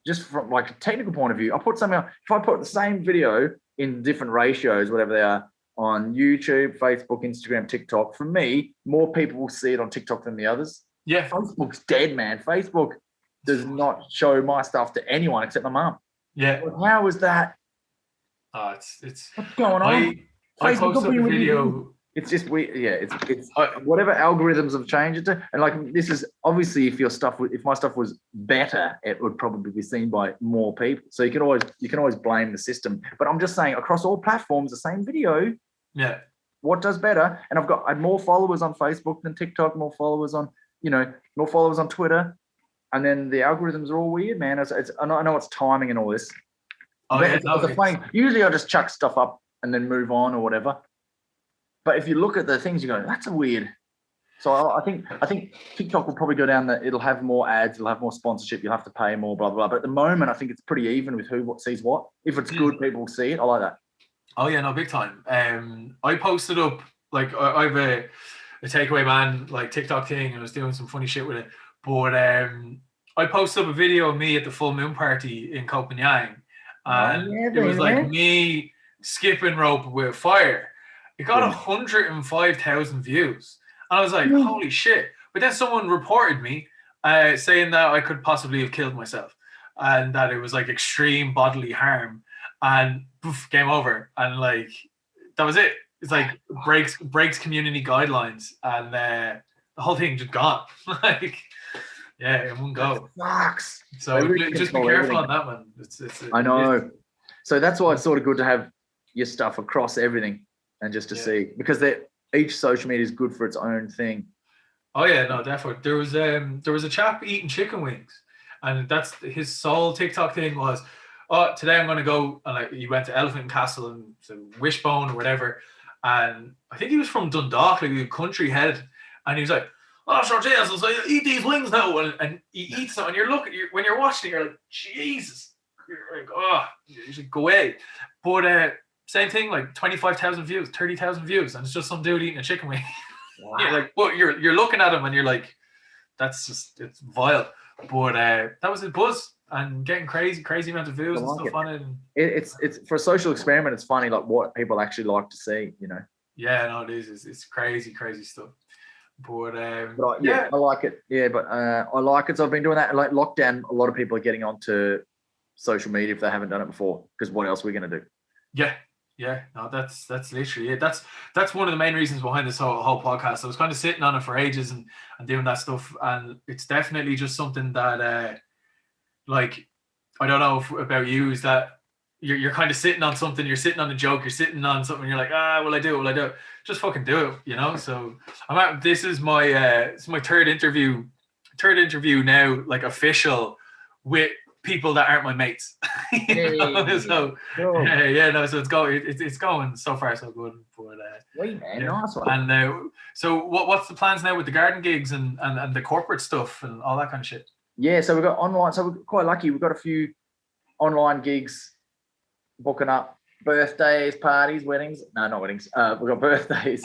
just from like a technical point of view, I put something. If I put the same video in different ratios, whatever they are, on YouTube, Facebook, Instagram, TikTok, for me, more people will see it on TikTok than the others. Yeah, Facebook's dead, man. Facebook. does not show my stuff to anyone except my mum. Yeah. How is that? Oh, it's What's going on? I posted up a video. It's just weird. Yeah, it's whatever algorithms have changed it to. And like, this is obviously, if my stuff was better, it would probably be seen by more people. So you can always blame the system. But I'm just saying, across all platforms, the same video. Yeah. What does better? And I had more followers on Facebook than TikTok, more followers on Twitter. And then the algorithms are all weird, man. I know it's timing and all this. Oh, yeah, usually I just chuck stuff up and then move on or whatever. But if you look at the things, you go, that's a weird. So I think TikTok will probably go down that it'll have more ads, it'll have more sponsorship, you'll have to pay more, blah, blah, blah. But at the moment, I think it's pretty even with who sees what. If it's good, people will see it. I like that. Oh, yeah, no, big time. I posted up, like, I have a takeaway man, like, TikTok thing, and I was doing some funny shit with it. But I posted up a video of me at the full moon party in Copenhagen. And it was like me skipping rope with fire. It got 105,000 views. And I was like, holy shit. But then someone reported me saying that I could possibly have killed myself and that it was like extreme bodily harm. And poof, game over. And like, that was it. It's like breaks community guidelines. And the whole thing just gone. Like, yeah, it won't go. Sucks. So just be careful on that one. I know. So that's why it's sort of good to have your stuff across everything and just to see, because each social media is good for its own thing. Oh yeah, no, definitely. There was a chap eating chicken wings, and that's his sole TikTok thing was, oh, today I'm going to go, and like he went to Elephant Castle and Wishbone or whatever, and I think he was from Dundalk, like a country head, and he was like, oh, sure, Jesus, so eat these wings now, and he eats them, and when you're watching it, you're like, Jesus, you're like, oh, you should go away. But same thing, like 25,000 views, 30,000 views, and it's just some dude eating a chicken wing. Wow. You're like, well, you're looking at him, and you're like, it's vile. But that was his buzz, and getting crazy amount of views and stuff on it. And it's for a social experiment. It's funny, like what people actually like to see, you know. Yeah, no, it is. It's crazy stuff. But I like it. Yeah, but I like it. So I've been doing that. Like lockdown, a lot of people are getting onto social media if they haven't done it before. Because what else are we going to do? Yeah. No, that's literally it. That's one of the main reasons behind this whole podcast. I was kind of sitting on it for ages and doing that stuff, and it's definitely just something that, like, I don't know about you, is that you're kind of sitting on something, you're sitting on a joke, you're sitting on something, you're like, will I do it? Just fucking do it, you know? So this is my third interview now, like official, with people that aren't my mates. So it's going so far so good. But wait, man, nice one. And so what's the plans now with the garden gigs and the corporate stuff and all that kind of shit? Yeah, so we've got online, so we're quite lucky. We've got a few online gigs booking up, birthdays, parties, weddings. No, not weddings. We've got birthdays.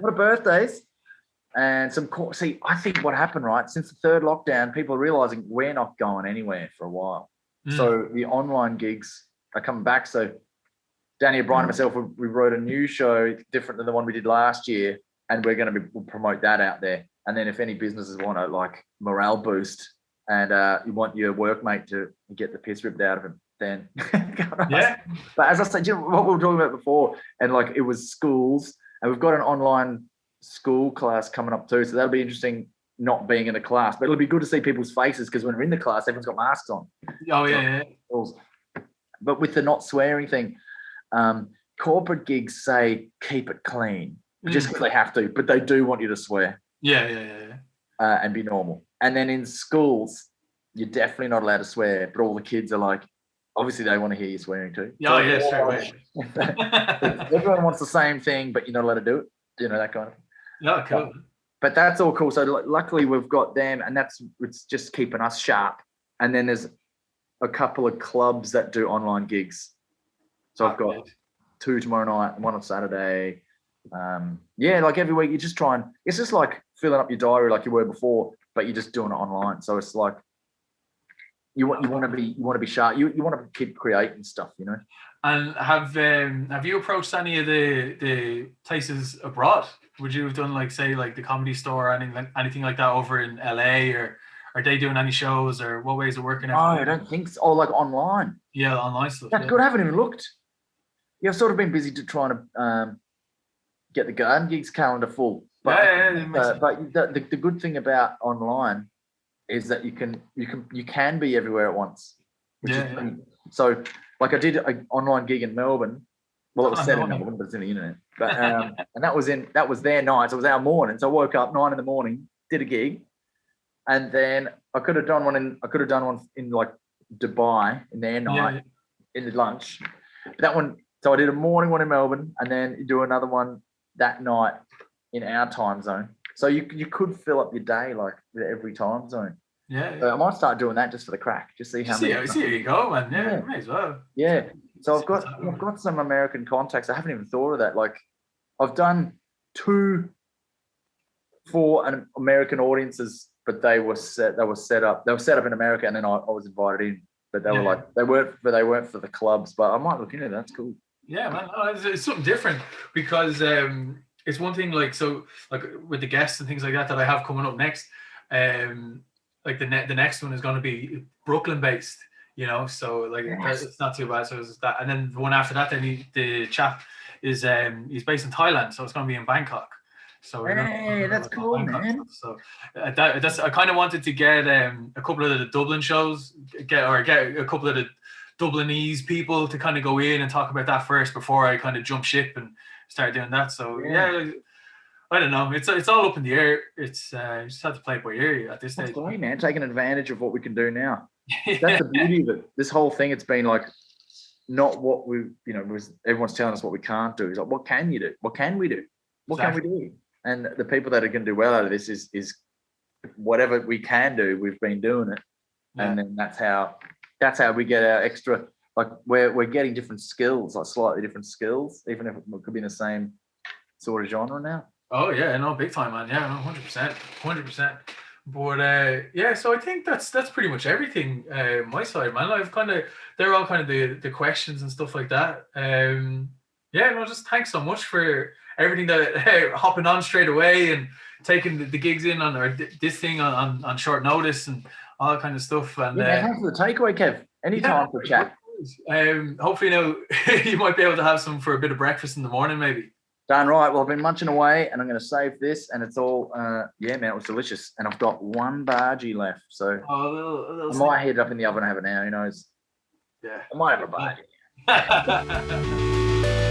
What are birthdays? And I think what happened, right, since the third lockdown, people are realizing we're not going anywhere for a while. So the online gigs are coming back. So Danny O'Brien and myself, we wrote a new show different than the one we did last year, and we're going to promote that out there. And then if any businesses want to like morale boost and you want your workmate to get the piss ripped out of him, then yeah. But as I said, you know what we were talking about before, and like it was schools, and we've got an online school class coming up too, so that'll be interesting, not being in a class, but it'll be good to see people's faces, because when we're in the class, everyone's got masks on. Oh yeah. But with the not swearing thing, corporate gigs say keep it clean, just because they have to, but they do want you to swear. Yeah. And be normal. And then in schools, you're definitely not allowed to swear, but all the kids are like, obviously they want to hear you swearing too. Oh yeah, straight away. Everyone wants the same thing, but you're not allowed to do it. You know, that kind of. Yeah, cool. But that's all cool. So luckily we've got them, and it's just keeping us sharp. And then there's a couple of clubs that do online gigs. So I've got 2 tomorrow night and 1 on Saturday. Like every week you just try and, it's just like filling up your diary like you were before, but you're just doing it online. So it's like you want to be sharp. You want to keep creating stuff, you know. And have you approached any of the places abroad? Would you have done like say like the Comedy Store or anything like that over in LA or are they doing any shows, or what ways of working? No, I don't think so. Oh, like online. Yeah, online stuff. That's good. I haven't even looked. Yeah, I've sort of been busy trying to get the garden gigs calendar full. But, but the good thing about online is that you can be everywhere at once. So, like I did an online gig in Melbourne. Well, it was set in Melbourne, but it's in the internet. But and that was their night. So it was our morning. So I woke up 9 a.m, did a gig, and then I could have done one in like Dubai in their night in the lunch. But that one. So I did a morning one in Melbourne, and then you do another one that night in our time zone. So you could fill up your day like with every time zone. Yeah. So I might start doing that just for the crack. Just see how many. See how you go, man. Yeah, may as well. Yeah. So I've got some American contacts. I haven't even thought of that. Like I've done 2 for an American audiences, but they were set up in America, and then I was invited in. But they were like they weren't for the clubs. But I might look into that. That's cool. Yeah, man, it's something different because it's one thing like with the guests and things like that I have coming up next. Like the next one is going to be Brooklyn based, so like it's not too bad. So it's that, and then the one after that, then the chap is he's based in Thailand, so it's going to be in Bangkok. So that's cool, man. So that's I kind of wanted to get a couple of the Dublin shows, get a couple of the Dublinese people to kind of go in and talk about that first before I kind of jump ship and start doing that. So I don't know. It's all up in the air. It's you just have to play it by ear at this stage. That's great, man. Taking advantage of what we can do now. That's the beauty of it. This whole thing, it's been like not what we, everyone's telling us what we can't do. It's like, what can you do? What can we do? What can we do? And the people that are going to do well out of this is whatever we can do. We've been doing it, and then that's how we get our extra. Like we're getting different skills, like slightly different skills, even if it could be in the same sort of genre now. Oh yeah, no, big time, man. Yeah, 100%. But so I think that's pretty much everything. My side, man. They're all kind of the questions and stuff like that. Just thanks so much for everything that hopping on straight away and taking the gigs in on this thing on short notice and all that kind of stuff. And thanks for the takeaway, Kev. Anytime for chat. Hopefully now you might be able to have some for a bit of breakfast in the morning, maybe. Done right. Well, I've been munching away, and I'm going to save this, and it's all, man, it was delicious. And I've got 1 bhaji left, so I might heat it up in the oven and have it now. Who knows? Yeah, I might have a bhaji.